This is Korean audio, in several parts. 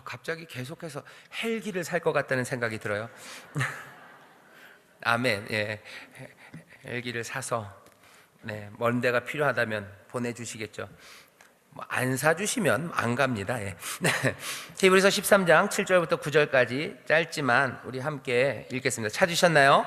갑자기 계속해서 헬기를 살 것 같다는 생각이 들어요. 아멘. 예, 헬기를 사서 먼 데가 필요하다면 보내주시겠죠. 안 사주시면 안 갑니다. 예. 히브리서 13장 7절부터 9절까지 짧지만 우리 함께 읽겠습니다. 찾으셨나요?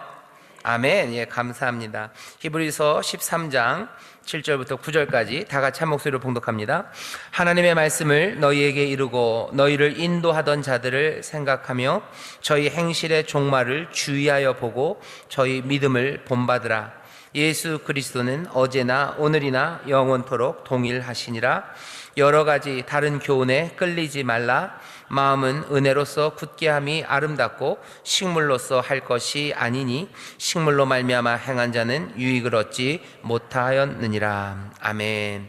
아멘. 예, 감사합니다. 히브리서 13장 7절부터 9절까지 다 같이 한 목소리로 봉독합니다. 하나님의 말씀을 너희에게 이루고 너희를 인도하던 자들을 생각하며 저희 행실의 종말을 주의하여 보고 저희 믿음을 본받으라. 예수 그리스도는 어제나 오늘이나 영원토록 동일하시니라. 여러 가지 다른 교훈에 끌리지 말라. 마음은 은혜로서 굳게 함이 아름답고 식물로서 할 것이 아니니 식물로 말미암아 행한 자는 유익을 얻지 못하였느니라. 아멘.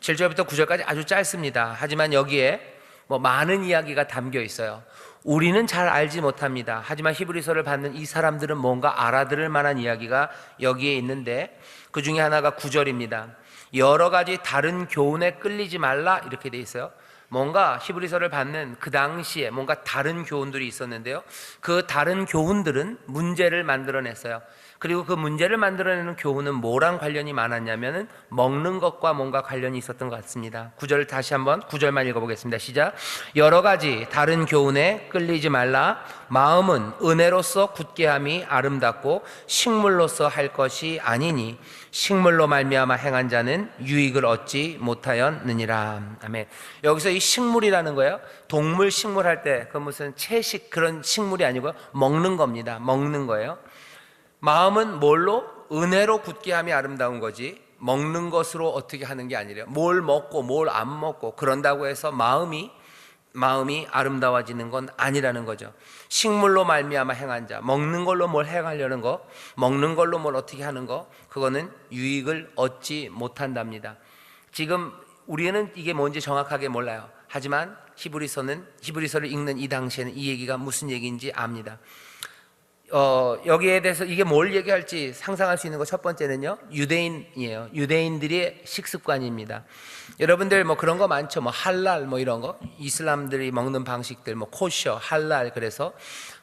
7절부터 9절까지 아주 짧습니다. 하지만 여기에 많은 이야기가 담겨 있어요. 우리는 잘 알지 못합니다. 하지만 히브리서를 받는 이 사람들은 뭔가 알아들을 만한 이야기가 여기에 있는데 그 중에 하나가 9절입니다. 여러 가지 다른 교훈에 끌리지 말라 이렇게 돼 있어요. 뭔가 히브리서를 받는 그 당시에 뭔가 다른 교훈들이 있었는데요, 그 다른 교훈들은 문제를 만들어냈어요. 그리고 그 문제를 만들어내는 교훈은 뭐랑 관련이 많았냐면은 먹는 것과 뭔가 관련이 있었던 것 같습니다. 9절 다시 한번 9절만 읽어보겠습니다. 시작. 여러 가지 다른 교훈에 끌리지 말라. 마음은 은혜로서 굳게 함이 아름답고 식물로서 할 것이 아니니 식물로 말미암아 행한 자는 유익을 얻지 못하였느니라. 아멘. 여기서 이 식물이라는 거예요, 동물 식물 할 때 그 무슨 채식 그런 식물이 아니고요, 먹는 겁니다. 먹는 거예요. 마음은 뭘로? 은혜로 굳게 함이 아름다운 거지 먹는 것으로 어떻게 하는 게 아니래요. 뭘 먹고 뭘 안 먹고 그런다고 해서 마음이 아름다워지는 건 아니라는 거죠. 식물로 말미암아 행한 자, 먹는 걸로 뭘 행하려는 거, 먹는 걸로 뭘 어떻게 하는 거, 그거는 유익을 얻지 못한답니다. 지금 우리는 이게 뭔지 정확하게 몰라요. 하지만 히브리서를 읽는 이 당시에는 이 얘기가 무슨 얘기인지 압니다. 여기에 대해서 이게 뭘 얘기할지 상상할 수 있는 것 첫 번째는요, 유대인이에요. 유대인들의 식습관입니다. 여러분들 그런 거 많죠. 할랄 이런 거, 이슬람들이 먹는 방식들, 코셔, 할랄. 그래서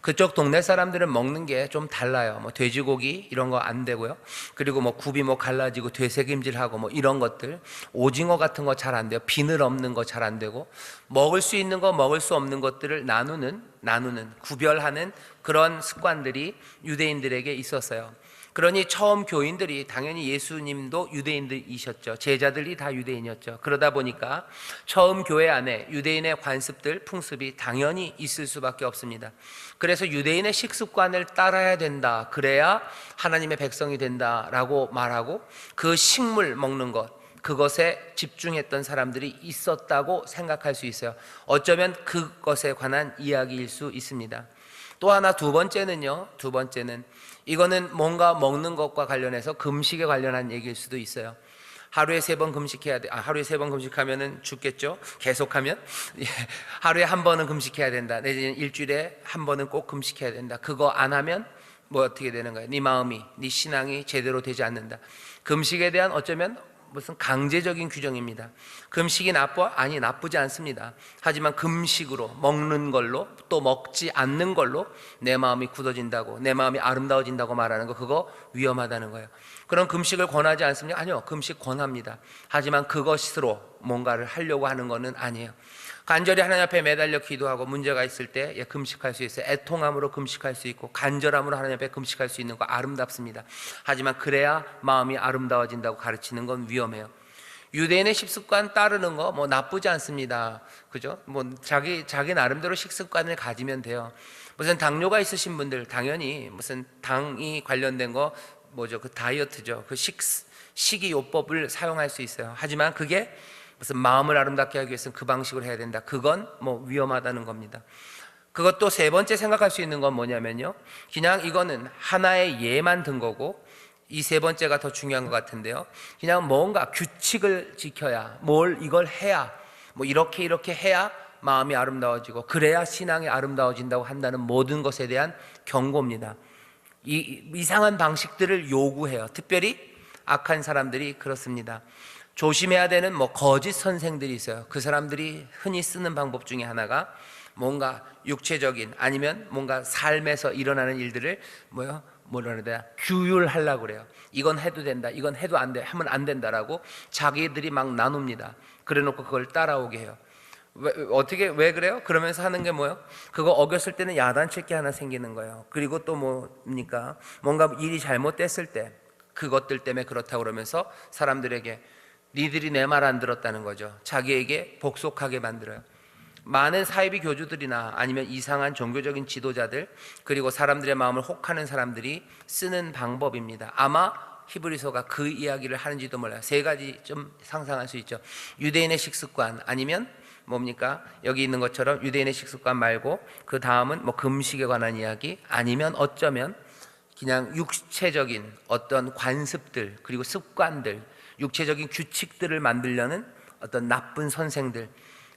그쪽 동네 사람들은 먹는 게 좀 달라요. 돼지고기 이런 거 안 되고요. 그리고 굽이 갈라지고 되새김질하고 이런 것들, 오징어 같은 거 잘 안 돼요. 비늘 없는 거 잘 안 되고, 먹을 수 있는 거 먹을 수 없는 것들을 나누는 구별하는 그런 습관들이 유대인들에게 있었어요. 그러니 처음 교인들이, 당연히 예수님도 유대인들이셨죠. 제자들이 다 유대인이었죠. 그러다 보니까 처음 교회 안에 유대인의 관습들, 풍습이 당연히 있을 수밖에 없습니다. 그래서 유대인의 식습관을 따라야 된다, 그래야 하나님의 백성이 된다라고 말하고, 그 식물 먹는 것, 그것에 집중했던 사람들이 있었다고 생각할 수 있어요. 어쩌면 그것에 관한 이야기일 수 있습니다. 또 하나, 두 번째는 이거는 뭔가 먹는 것과 관련해서 금식에 관련한 얘기일 수도 있어요. 하루에 3번 금식해야 돼. 하루에 3번 금식하면은 죽겠죠? 계속하면. 하루에 1번은 금식해야 된다. 내지는 일주일에 1번은 꼭 금식해야 된다. 그거 안 하면 어떻게 되는 거야? 네 마음이, 네 신앙이 제대로 되지 않는다. 금식에 대한 어쩌면 무슨 강제적인 규정입니다. 금식이 나빠? 아니, 나쁘지 않습니다. 하지만 금식으로, 먹는 걸로, 또 먹지 않는 걸로 내 마음이 굳어진다고, 내 마음이 아름다워진다고 말하는 거, 그거 위험하다는 거예요. 그럼 금식을 권하지 않습니까? 아니요, 금식 권합니다. 하지만 그것으로 뭔가를 하려고 하는 거는 아니에요. 간절히 하나님 앞에 매달려 기도하고 문제가 있을 때 금식할 수 있어요. 애통함으로 금식할 수 있고 간절함으로 하나님 앞에 금식할 수 있는 거 아름답습니다. 하지만 그래야 마음이 아름다워진다고 가르치는 건 위험해요. 유대인의 식습관 따르는 거 나쁘지 않습니다. 그죠? 자기 나름대로 식습관을 가지면 돼요. 무슨 당뇨가 있으신 분들 당연히 무슨 당이 관련된 거 그 다이어트죠. 그 식이요법을 사용할 수 있어요. 하지만 그게 무슨 마음을 아름답게 하기 위해서는 그 방식으로 해야 된다, 그건 위험하다는 겁니다. 그것도 세 번째 생각할 수 있는 건 뭐냐면요, 그냥 이거는 하나의 예만 든 거고, 이 세 번째가 더 중요한 것 같은데요, 그냥 뭔가 규칙을 지켜야, 이걸 해야, 이렇게 해야 마음이 아름다워지고 그래야 신앙이 아름다워진다고 한다는 모든 것에 대한 경고입니다. 이상한 방식들을 요구해요. 특별히 악한 사람들이 그렇습니다. 조심해야 되는 거짓 선생들이 있어요. 그 사람들이 흔히 쓰는 방법 중에 하나가 뭔가 육체적인 아니면 뭔가 삶에서 일어나는 일들을 뭐라 그래야 규율하려고 그래요. 이건 해도 된다, 이건 해도 안 돼, 하면 안 된다라고 자기들이 막 나눕니다. 그래놓고 그걸 따라오게 해요. 왜 그래요? 그러면서 하는 게 뭐예요? 그거 어겼을 때는 야단칠 게 하나 생기는 거예요. 그리고 또 뭡니까? 뭔가 일이 잘못됐을 때 그것들 때문에 그렇다고 그러면서 사람들에게 니들이 내 말 안 들었다는 거죠. 자기에게 복속하게 만들어요. 많은 사이비 교주들이나 아니면 이상한 종교적인 지도자들, 그리고 사람들의 마음을 혹하는 사람들이 쓰는 방법입니다. 아마 히브리서가 그 이야기를 하는지도 몰라요. 세 가지 좀 상상할 수 있죠. 유대인의 식습관, 아니면 뭡니까? 여기 있는 것처럼 유대인의 식습관 말고 그 다음은 금식에 관한 이야기, 아니면 어쩌면 그냥 육체적인 어떤 관습들, 그리고 습관들, 육체적인 규칙들을 만들려는 어떤 나쁜 선생들,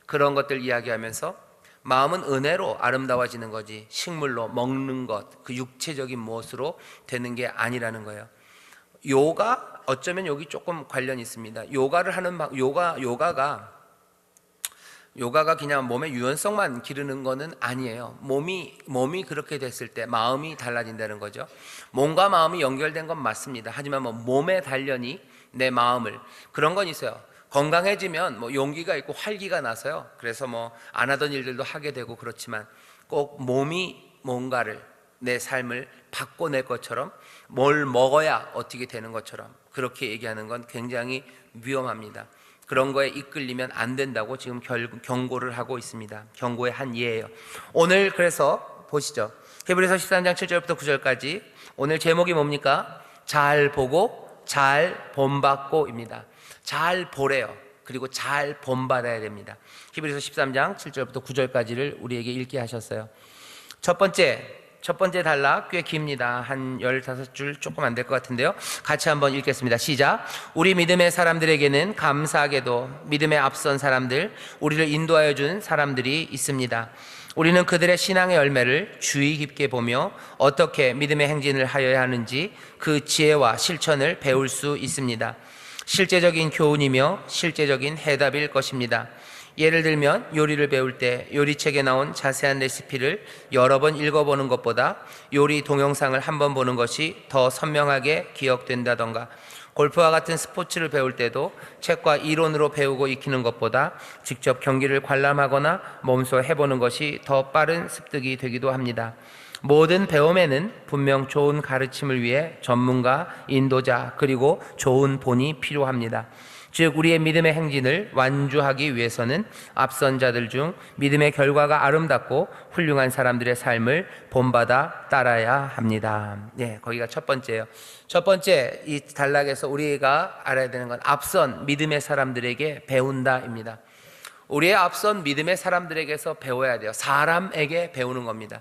그런 것들 이야기하면서 마음은 은혜로 아름다워지는 거지 식물로 먹는 것, 그 육체적인 무엇으로 되는 게 아니라는 거예요. 요가, 어쩌면 여기 조금 관련이 있습니다. 요가를 하는 요가가 그냥 몸의 유연성만 기르는 거는 아니에요. 몸이 그렇게 됐을 때 마음이 달라진다는 거죠. 몸과 마음이 연결된 건 맞습니다. 하지만 몸의 단련이 내 마음을, 그런 건 있어요. 건강해지면 용기가 있고 활기가 나서요. 그래서 안 하던 일들도 하게 되고, 그렇지만 꼭 몸이 뭔가를, 내 삶을 바꿔낼 것처럼, 뭘 먹어야 어떻게 되는 것처럼 그렇게 얘기하는 건 굉장히 위험합니다. 그런 거에 이끌리면 안 된다고 지금 경고를 하고 있습니다. 경고의 한 예예요. 오늘 그래서 보시죠. 히브리서 13장 7절부터 9절까지 오늘 제목이 뭡니까? 잘 보고 잘 본받고입니다. 잘 보래요. 그리고 잘 본받아야 됩니다. 히브리서 13장 7절부터 9절까지를 우리에게 읽게 하셨어요. 첫 번째 단락 꽤 깁니다. 한 15줄 조금 안 될 것 같은데요. 같이 한번 읽겠습니다. 시작. 우리 믿음의 사람들에게는 감사하게도 믿음에 앞선 사람들, 우리를 인도하여 준 사람들이 있습니다. 우리는 그들의 신앙의 열매를 주의 깊게 보며 어떻게 믿음의 행진을 하여야 하는지 그 지혜와 실천을 배울 수 있습니다. 실제적인 교훈이며 실제적인 해답일 것입니다. 예를 들면 요리를 배울 때 요리책에 나온 자세한 레시피를 여러 번 읽어보는 것보다 요리 동영상을 한 번 보는 것이 더 선명하게 기억된다던가, 골프와 같은 스포츠를 배울 때도 책과 이론으로 배우고 익히는 것보다 직접 경기를 관람하거나 몸소 해보는 것이 더 빠른 습득이 되기도 합니다. 모든 배움에는 분명 좋은 가르침을 위해 전문가, 인도자, 그리고 좋은 본이 필요합니다. 즉 우리의 믿음의 행진을 완주하기 위해서는 앞선 자들 중 믿음의 결과가 아름답고 훌륭한 사람들의 삶을 본받아 따라야 합니다. 거기가 첫 번째예요. 첫 번째 이 단락에서 우리가 알아야 되는 건 앞선 믿음의 사람들에게 배운다입니다. 우리의 앞선 믿음의 사람들에게서 배워야 돼요. 사람에게 배우는 겁니다.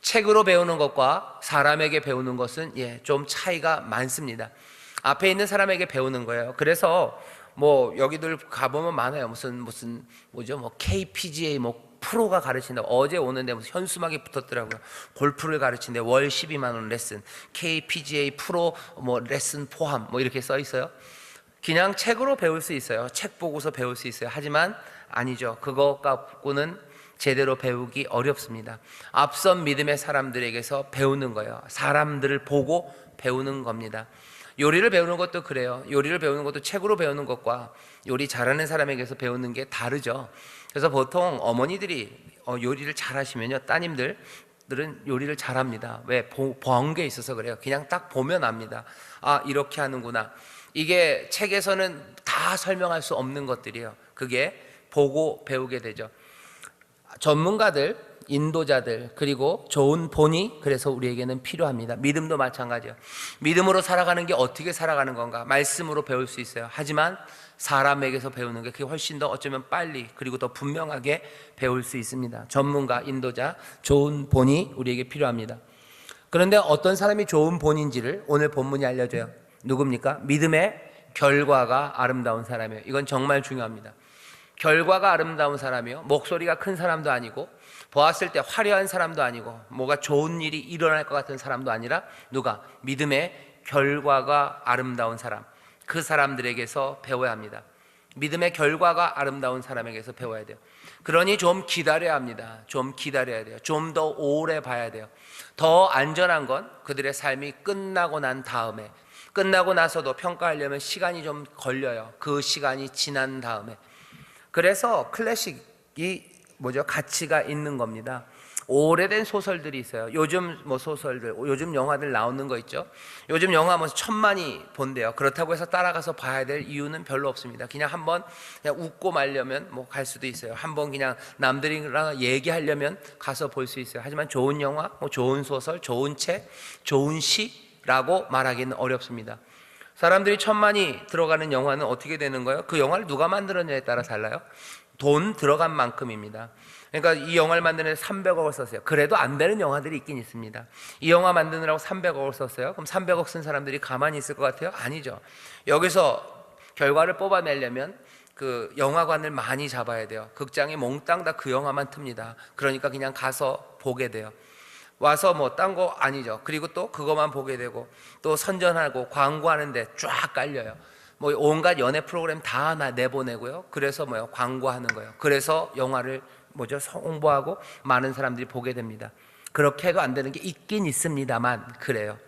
책으로 배우는 것과 사람에게 배우는 것은 좀 차이가 많습니다. 앞에 있는 사람에게 배우는 거예요. 그래서 여기들 가보면 많아요. 무슨 KPGA 프로가 가르친다. 어제 오는데 무슨 현수막이 붙었더라고요. 골프를 가르친데 월 12만 원 레슨, KPGA 프로 레슨 포함 이렇게 써 있어요. 그냥 책으로 배울 수 있어요. 책 보고서 배울 수 있어요. 하지만 아니죠. 그거 갖고는 제대로 배우기 어렵습니다. 앞선 믿음의 사람들에게서 배우는 거예요. 사람들을 보고 배우는 겁니다. 요리를 배우는 것도 그래요. 요리를 배우는 것도 책으로 배우는 것과 요리 잘하는 사람에게서 배우는 게 다르죠. 그래서 보통 어머니들이 요리를 잘하시면요, 따님들은 요리를 잘합니다. 왜? 본 게 있어서 그래요. 그냥 딱 보면 압니다. 아, 이렇게 하는구나. 이게 책에서는 다 설명할 수 없는 것들이에요. 그게 보고 배우게 되죠. 전문가들, 인도자들, 그리고 좋은 본이 그래서 우리에게는 필요합니다. 믿음도 마찬가지예요. 믿음으로 살아가는 게 어떻게 살아가는 건가? 말씀으로 배울 수 있어요. 하지만 사람에게서 배우는 게 그게 훨씬 더 어쩌면 빨리 그리고 더 분명하게 배울 수 있습니다. 전문가, 인도자, 좋은 본이 우리에게 필요합니다. 그런데 어떤 사람이 좋은 본인지를 오늘 본문이 알려줘요. 누굽니까? 믿음의 결과가 아름다운 사람이에요. 이건 정말 중요합니다. 결과가 아름다운 사람이요, 목소리가 큰 사람도 아니고 보았을 때 화려한 사람도 아니고 뭐가 좋은 일이 일어날 것 같은 사람도 아니라 믿음의 결과가 아름다운 사람, 그 사람들에게서 배워야 합니다. 믿음의 결과가 아름다운 사람에게서 배워야 돼요. 그러니 좀 기다려야 합니다. 좀 기다려야 돼요. 좀 더 오래 봐야 돼요. 더 안전한 건 그들의 삶이 끝나고 난 다음에, 끝나고 나서도 평가하려면 시간이 좀 걸려요. 그 시간이 지난 다음에. 그래서 클래식이 가치가 있는 겁니다. 오래된 소설들이 있어요. 요즘 소설들, 요즘 영화들 나오는 거 있죠. 요즘 영화 천만이 본대요. 그렇다고 해서 따라가서 봐야 될 이유는 별로 없습니다. 그냥 한번 그냥 웃고 말려면 갈 수도 있어요. 한번 그냥 남들이랑 얘기하려면 가서 볼 수 있어요. 하지만 좋은 영화, 좋은 소설, 좋은 책, 좋은 시라고 말하기는 어렵습니다. 사람들이 천만이 들어가는 영화는 어떻게 되는 거예요? 그 영화를 누가 만들었냐에 따라 달라요. 돈 들어간 만큼입니다. 그러니까 이 영화를 만드는데 300억을 썼어요. 그래도 안 되는 영화들이 있긴 있습니다. 이 영화 만드느라고 300억을 썼어요. 그럼 300억 쓴 사람들이 가만히 있을 것 같아요? 아니죠. 여기서 결과를 뽑아내려면 그 영화관을 많이 잡아야 돼요. 극장이 몽땅 다 그 영화만 틉니다. 그러니까 그냥 가서 보게 돼요. 와서 딴 거 아니죠. 그리고 또 그것만 보게 되고, 또 선전하고 광고하는데 쫙 깔려요. 온갖 연예 프로그램 다 내보내고요. 그래서 광고하는 거예요. 그래서 영화를 홍보하고 많은 사람들이 보게 됩니다. 그렇게 해도 안 되는 게 있긴 있습니다만 그래요.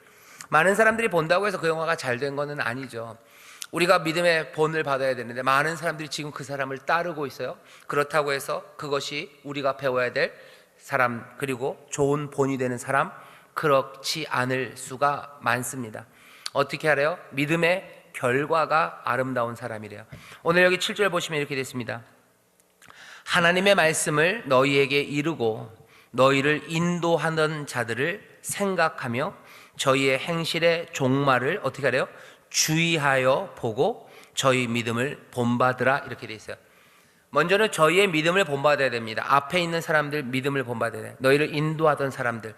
많은 사람들이 본다고 해서 그 영화가 잘 된 거는 아니죠. 우리가 믿음의 본을 받아야 되는데 많은 사람들이 지금 그 사람을 따르고 있어요. 그렇다고 해서 그것이 우리가 배워야 될 사람, 그리고 좋은 본이 되는 사람, 그렇지 않을 수가 많습니다. 어떻게 하래요? 믿음의 결과가 아름다운 사람이래요. 오늘 여기 7절 보시면 이렇게 됐습니다. 하나님의 말씀을 너희에게 이루고 너희를 인도하던 자들을 생각하며 저희의 행실의 종말을 어떻게 하래요? 주의하여 보고 저희 믿음을 본받으라, 이렇게 돼 있어요. 먼저는 저희의 믿음을 본받아야 됩니다. 앞에 있는 사람들 믿음을 본받아야 돼요. 너희를 인도하던 사람들,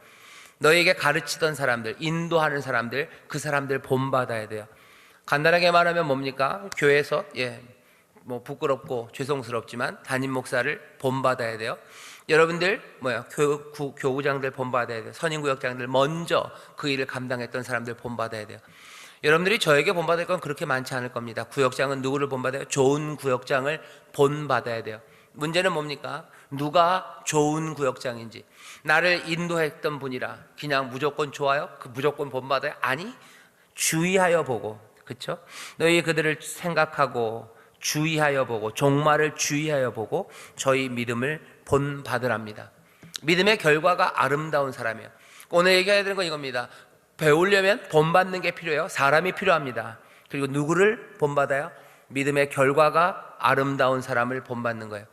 너희에게 가르치던 사람들, 인도하는 사람들, 그 사람들 본받아야 돼요. 간단하게 말하면 뭡니까? 교회에서 부끄럽고 죄송스럽지만 담임 목사를 본받아야 돼요. 여러분들 교구장들 본받아야 돼요. 선임구역장들 먼저 그 일을 감당했던 사람들 본받아야 돼요. 여러분들이 저에게 본받을 건 그렇게 많지 않을 겁니다. 구역장은 누구를 본받아요? 좋은 구역장을 본받아야 돼요. 문제는 뭡니까? 누가 좋은 구역장인지. 나를 인도했던 분이라 그냥 무조건 좋아요? 그 무조건 본받아요? 아니, 주의하여 보고, 그렇죠? 너희 그들을 생각하고 주의하여 보고 종말을 주의하여 보고 저희 믿음을 본받으랍니다. 믿음의 결과가 아름다운 사람이에요. 오늘 얘기해야 되는 건 이겁니다. 배우려면 본받는 게 필요해요. 사람이 필요합니다. 그리고 누구를 본받아요? 믿음의 결과가 아름다운 사람을 본받는 거예요.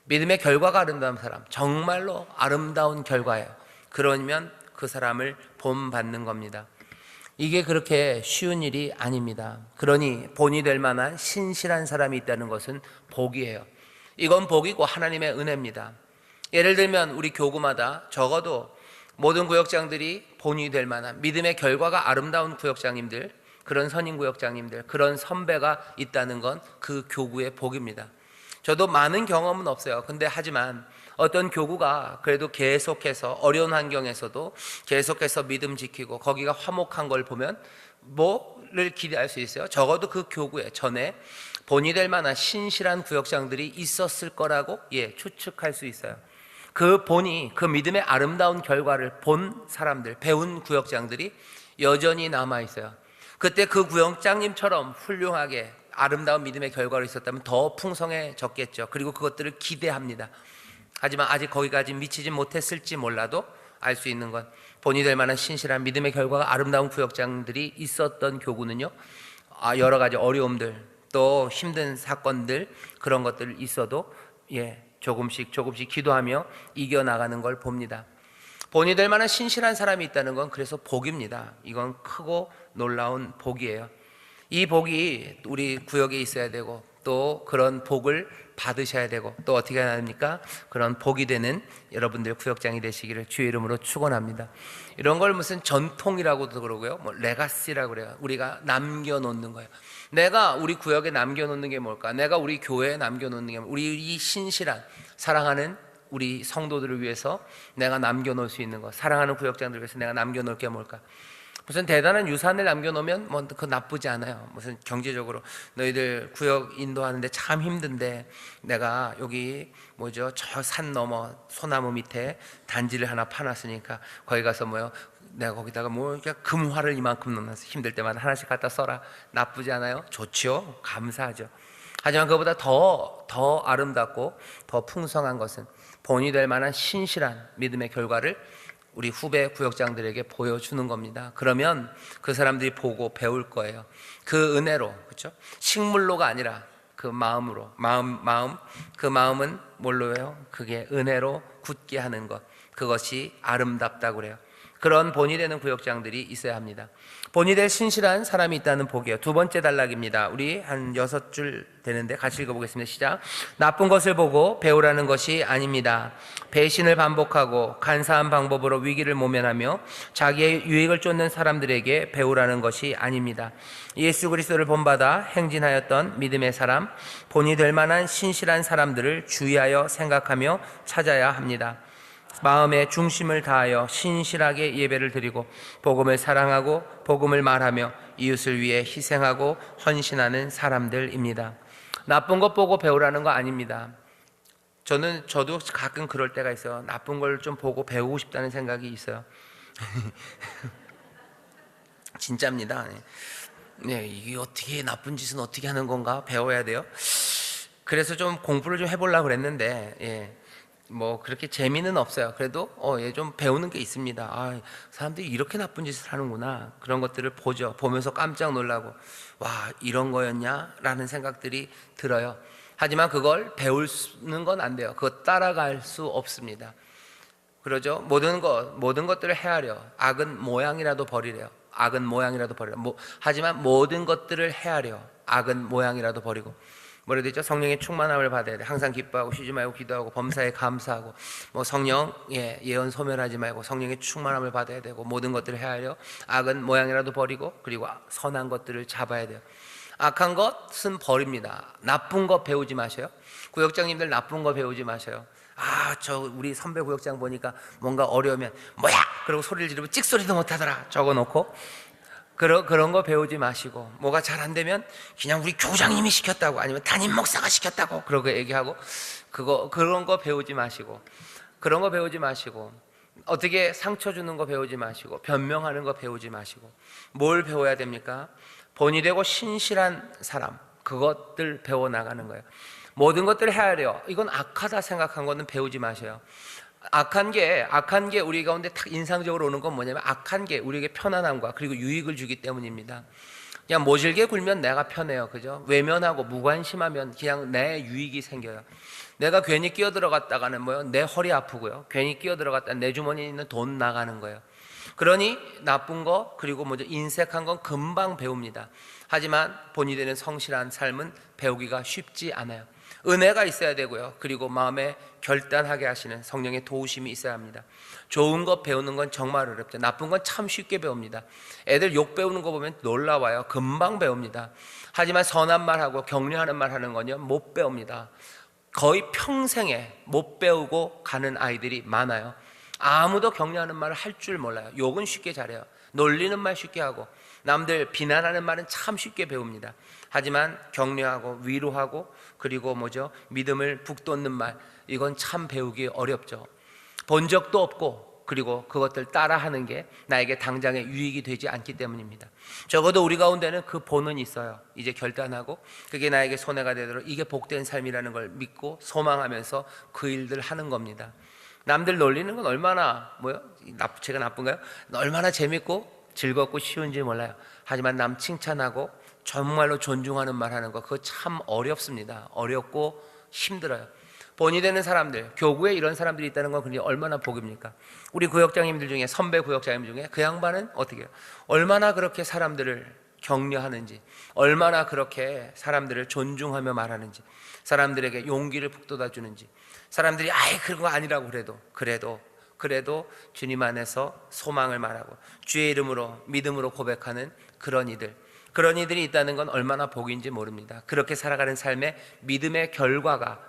믿음의 결과가 아름다운 사람, 정말로 아름다운 결과예요. 그러면 그 사람을 본받는 겁니다. 이게 그렇게 쉬운 일이 아닙니다. 그러니 본이 될 만한 신실한 사람이 있다는 것은 복이에요. 이건 복이고 하나님의 은혜입니다. 예를 들면 우리 교구마다 적어도 모든 구역장들이 본이 될 만한 믿음의 결과가 아름다운 구역장님들, 그런 선임구역장님들, 그런 선배가 있다는 건 그 교구의 복입니다. 저도 많은 경험은 없어요. 근데 하지만 어떤 교구가 그래도 계속해서 어려운 환경에서도 계속해서 믿음 지키고 거기가 화목한 걸 보면 뭐를 기대할 수 있어요? 적어도 그 교구에 전에 본이 될 만한 신실한 구역장들이 있었을 거라고 추측할 수 있어요. 그 본이, 그 믿음의 아름다운 결과를 본 사람들, 배운 구역장들이 여전히 남아있어요. 그때 그 구역장님처럼 훌륭하게 아름다운 믿음의 결과를 있었다면 더 풍성해졌겠죠. 그리고 그것들을 기대합니다. 하지만 아직 거기까지 미치지 못했을지 몰라도 알 수 있는 건 본이 될 만한 신실한 믿음의 결과가 아름다운 구역장들이 있었던 교구는요, 여러 가지 어려움들, 또 힘든 사건들, 그런 것들 있어도 조금씩 기도하며 이겨나가는 걸 봅니다. 본이 될 만한 신실한 사람이 있다는 건 그래서 복입니다. 이건 크고 놀라운 복이에요. 이 복이 우리 구역에 있어야 되고, 또 그런 복을 받으셔야 되고, 또 어떻게 해야 합니까? 그런 복이 되는 여러분들 구역장이 되시기를 주의 이름으로 축원합니다. 이런 걸 무슨 전통이라고도 그러고요, 레가시라고 그래요. 우리가 남겨놓는 거예요. 내가 우리 구역에 남겨놓는 게 뭘까? 내가 우리 교회에 남겨놓는 게 뭘까? 우리 이 신실한 사랑하는 우리 성도들을 위해서 내가 남겨놓을 수 있는 것, 사랑하는 구역장들을 위해서 내가 남겨놓을 게 뭘까? 무슨 대단한 유산을 남겨놓으면 뭐 그 나쁘지 않아요. 무슨 경제적으로 너희들 구역 인도하는데 참 힘든데 내가 여기 뭐죠, 저 산 너머 소나무 밑에 단지를 하나 파놨으니까 거기 가서 뭐요, 내가 거기다가 뭐 그냥 금화를 이만큼 넣어놨어. 힘들 때마다 하나씩 갖다 써라. 나쁘지 않아요? 좋죠. 감사하죠. 하지만 그보다 더 아름답고 더 풍성한 것은 본이 될 만한 신실한 믿음의 결과를 우리 후배 구역장들에게 보여주는 겁니다. 그러면 그 사람들이 보고 배울 거예요. 그 은혜로, 그렇죠? 식물로가 아니라 그 마음으로, 그 마음은 뭘로요? 그게 은혜로 굳게 하는 것, 그것이 아름답다고 그래요. 그런 본이 되는 구역장들이 있어야 합니다. 본이 될 신실한 사람이 있다는 복이에요. 두 번째 단락입니다. 우리 한 6줄 되는데 같이 읽어보겠습니다. 시작. 나쁜 것을 보고 배우라는 것이 아닙니다. 배신을 반복하고 간사한 방법으로 위기를 모면하며 자기의 유익을 쫓는 사람들에게 배우라는 것이 아닙니다. 예수 그리스도를 본받아 행진하였던 믿음의 사람, 본이 될 만한 신실한 사람들을 주의하여 생각하며 찾아야 합니다. 마음의 중심을 다하여 신실하게 예배를 드리고 복음을 사랑하고 복음을 말하며 이웃을 위해 희생하고 헌신하는 사람들입니다. 나쁜 것 보고 배우라는 거 아닙니다. 저도 가끔 그럴 때가 있어요. 나쁜 걸 좀 보고 배우고 싶다는 생각이 있어요. 진짜입니다. 네, 이게 어떻게, 나쁜 짓은 어떻게 하는 건가 배워야 돼요. 그래서 좀 공부를 좀 해보려고 그랬는데, 예. 뭐 그렇게 재미는 없어요. 그래도 좀 배우는 게 있습니다. 아, 사람들이 이렇게 나쁜 짓을 하는구나. 그런 것들을 보죠. 보면서 깜짝 놀라고, 와, 이런 거였냐라는 생각들이 들어요. 하지만 그걸 배우는 건 안 돼요. 그거 따라갈 수 없습니다. 그러죠. 모든 것들을 헤아려. 악은 모양이라도 버리래요. 악은 모양이라도 버리라. 하지만 모든 것들을 헤아려. 악은 모양이라도 버리고. 뭐라 되죠? 성령의 충만함을 받아야 돼. 항상 기뻐하고 쉬지 말고 기도하고 범사에 감사하고, 뭐 성령 예언 소멸하지 말고 성령의 충만함을 받아야 되고, 모든 것들을 헤아려 악은 모양이라도 버리고, 그리고 선한 것들을 잡아야 돼요. 악한 것은 버립니다. 나쁜 것 배우지 마셔요. 구역장님들 나쁜 거 배우지 마셔요. 아, 저 우리 선배 구역장 보니까 뭔가 어려우면 뭐야? 그러고 소리를 지르면 찍소리도 못하더라. 적어놓고 그런 거 배우지 마시고, 뭐가 잘 안 되면 그냥 우리 교장님이 시켰다고, 아니면 담임 목사가 시켰다고 그러고 얘기하고, 그런 거 배우지 마시고, 어떻게 상처 주는 거 배우지 마시고, 변명하는 거 배우지 마시고, 뭘 배워야 됩니까? 본이 되고 신실한 사람, 그것들 배워 나가는 거예요. 모든 것들을 헤아려. 이건 악하다 생각한 거는 배우지 마세요. 악한 게 우리 가운데 딱 인상적으로 오는 건 뭐냐면, 악한 게 우리에게 편안함과 그리고 유익을 주기 때문입니다. 그냥 모질게 굴면 내가 편해요. 그죠? 외면하고 무관심하면 그냥 내 유익이 생겨요. 내가 괜히 끼어 들어갔다가는 뭐요? 내 허리 아프고요. 괜히 끼어 들어갔다 내 주머니에 있는 돈 나가는 거예요. 그러니 나쁜 거, 그리고 먼저 인색한 건 금방 배웁니다. 하지만 본이 되는 성실한 삶은 배우기가 쉽지 않아요. 은혜가 있어야 되고요. 그리고 마음에 결단하게 하시는 성령의 도우심이 있어야 합니다. 좋은 것 배우는 건 정말 어렵죠. 나쁜 건 참 쉽게 배웁니다. 애들 욕 배우는 거 보면 놀라워요. 금방 배웁니다. 하지만 선한 말하고 격려하는 말 하는 건요, 못 배웁니다. 거의 평생에 못 배우고 가는 아이들이 많아요. 아무도 격려하는 말을 할 줄 몰라요. 욕은 쉽게 잘해요. 놀리는 말 쉽게 하고, 남들 비난하는 말은 참 쉽게 배웁니다. 하지만 격려하고 위로하고, 그리고 믿음을 북돋는 말, 이건 참 배우기 어렵죠. 본 적도 없고, 그리고 그것들 따라하는 게 나에게 당장의 유익이 되지 않기 때문입니다. 적어도 우리 가운데는 그 본은 있어요. 이제 결단하고 그게 나에게 손해가 되도록, 이게 복된 삶이라는 걸 믿고 소망하면서 그 일들 하는 겁니다. 남들 놀리는 건 얼마나 제가 나쁜가요? 얼마나 재밌고 즐겁고 쉬운지 몰라요. 하지만 남 칭찬하고 정말로 존중하는 말 하는 거, 그거 참 어렵습니다. 어렵고 힘들어요. 본이 되는 사람들, 교구에 이런 사람들이 있다는 건 그게 얼마나 복입니까? 우리 구역장님들 중에, 선배 구역장님 중에 그 양반은 어떻게 해요? 얼마나 그렇게 사람들을 격려하는지, 얼마나 그렇게 사람들을 존중하며 말하는지, 사람들에게 용기를 북돋아 주는지, 사람들이 아예 그런 거 아니라고 그래도 주님 안에서 소망을 말하고 주의 이름으로 믿음으로 고백하는 그런 이들이 있다는 건 얼마나 복인지 모릅니다. 그렇게 살아가는 삶의 믿음의 결과가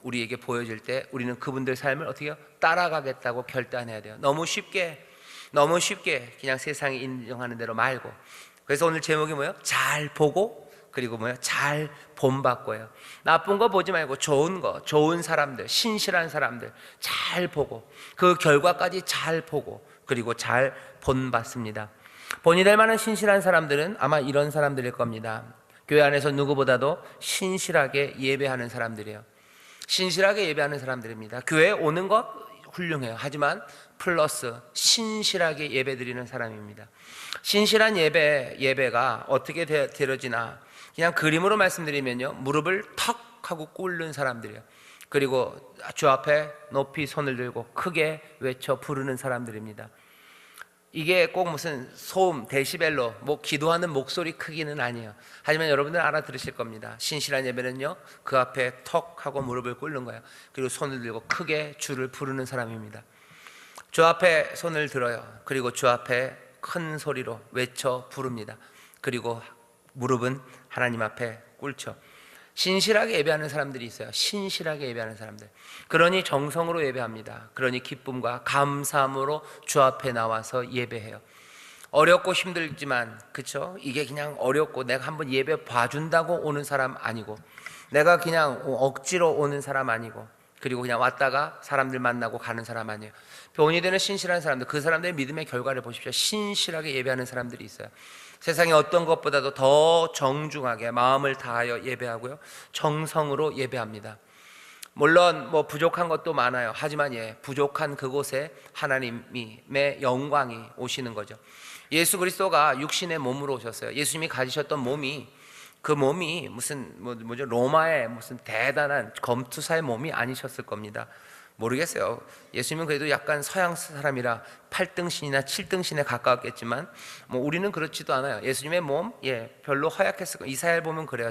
우리에게 보여질 때 우리는 그분들 삶을 어떻게 해요? 따라가겠다고 결단해야 돼요. 너무 쉽게 너무 쉽게 그냥 세상이 인정하는 대로 말고. 그래서 오늘 제목이 뭐예요? 잘 보고, 그리고 뭐예요? 잘 본받고예요. 나쁜 거 보지 말고 좋은 거, 좋은 사람들, 신실한 사람들 잘 보고, 그 결과까지 잘 보고, 그리고 잘 본받습니다. 본이 될 만한 신실한 사람들은 아마 이런 사람들일 겁니다. 교회 안에서 누구보다도 신실하게 예배하는 사람들이에요. 신실하게 예배하는 사람들입니다. 교회에 오는 것 훌륭해요. 하지만 플러스 신실하게 예배드리는 사람입니다. 신실한 예배가 어떻게 되어지나, 그냥 그림으로 말씀드리면요, 무릎을 턱 하고 꿇는 사람들이에요. 그리고 주 앞에 높이 손을 들고 크게 외쳐 부르는 사람들입니다. 이게 꼭 무슨 소음, 데시벨로 기도하는 목소리 크기는 아니에요. 하지만 여러분들 알아들으실 겁니다. 신실한 예배는요, 그 앞에 턱 하고 무릎을 꿇는 거예요. 그리고 손을 들고 크게 주를 부르는 사람입니다. 주 앞에 손을 들어요. 그리고 주 앞에 큰 소리로 외쳐 부릅니다. 그리고 무릎은 하나님 앞에 꿇죠. 신실하게 예배하는 사람들이 있어요. 신실하게 예배하는 사람들. 그러니 정성으로 예배합니다. 그러니 기쁨과 감사함으로 주 앞에 나와서 예배해요. 어렵고 힘들지만, 그쵸? 이게 그냥 어렵고 내가 한번 예배 봐준다고 오는 사람 아니고, 내가 그냥 억지로 오는 사람 아니고, 그리고 그냥 왔다가 사람들 만나고 가는 사람 아니에요. 본이 되는 신실한 사람들, 그 사람들의 믿음의 결과를 보십시오. 신실하게 예배하는 사람들이 있어요. 세상에 어떤 것보다도 더 정중하게 마음을 다하여 예배하고요, 정성으로 예배합니다. 물론 부족한 것도 많아요. 하지만 부족한 그곳에 하나님의 영광이 오시는 거죠. 예수 그리스도가 육신의 몸으로 오셨어요. 예수님이 가지셨던 몸이, 그 몸이 무슨 로마의 무슨 대단한 검투사의 몸이 아니셨을 겁니다. 모르겠어요. 예수님은 그래도 약간 서양 사람이라 8등신이나 7등신에 가까웠겠지만 우리는 그렇지도 않아요. 예수님의 몸 별로 허약했을 거예요. 이사야를 보면 그래요.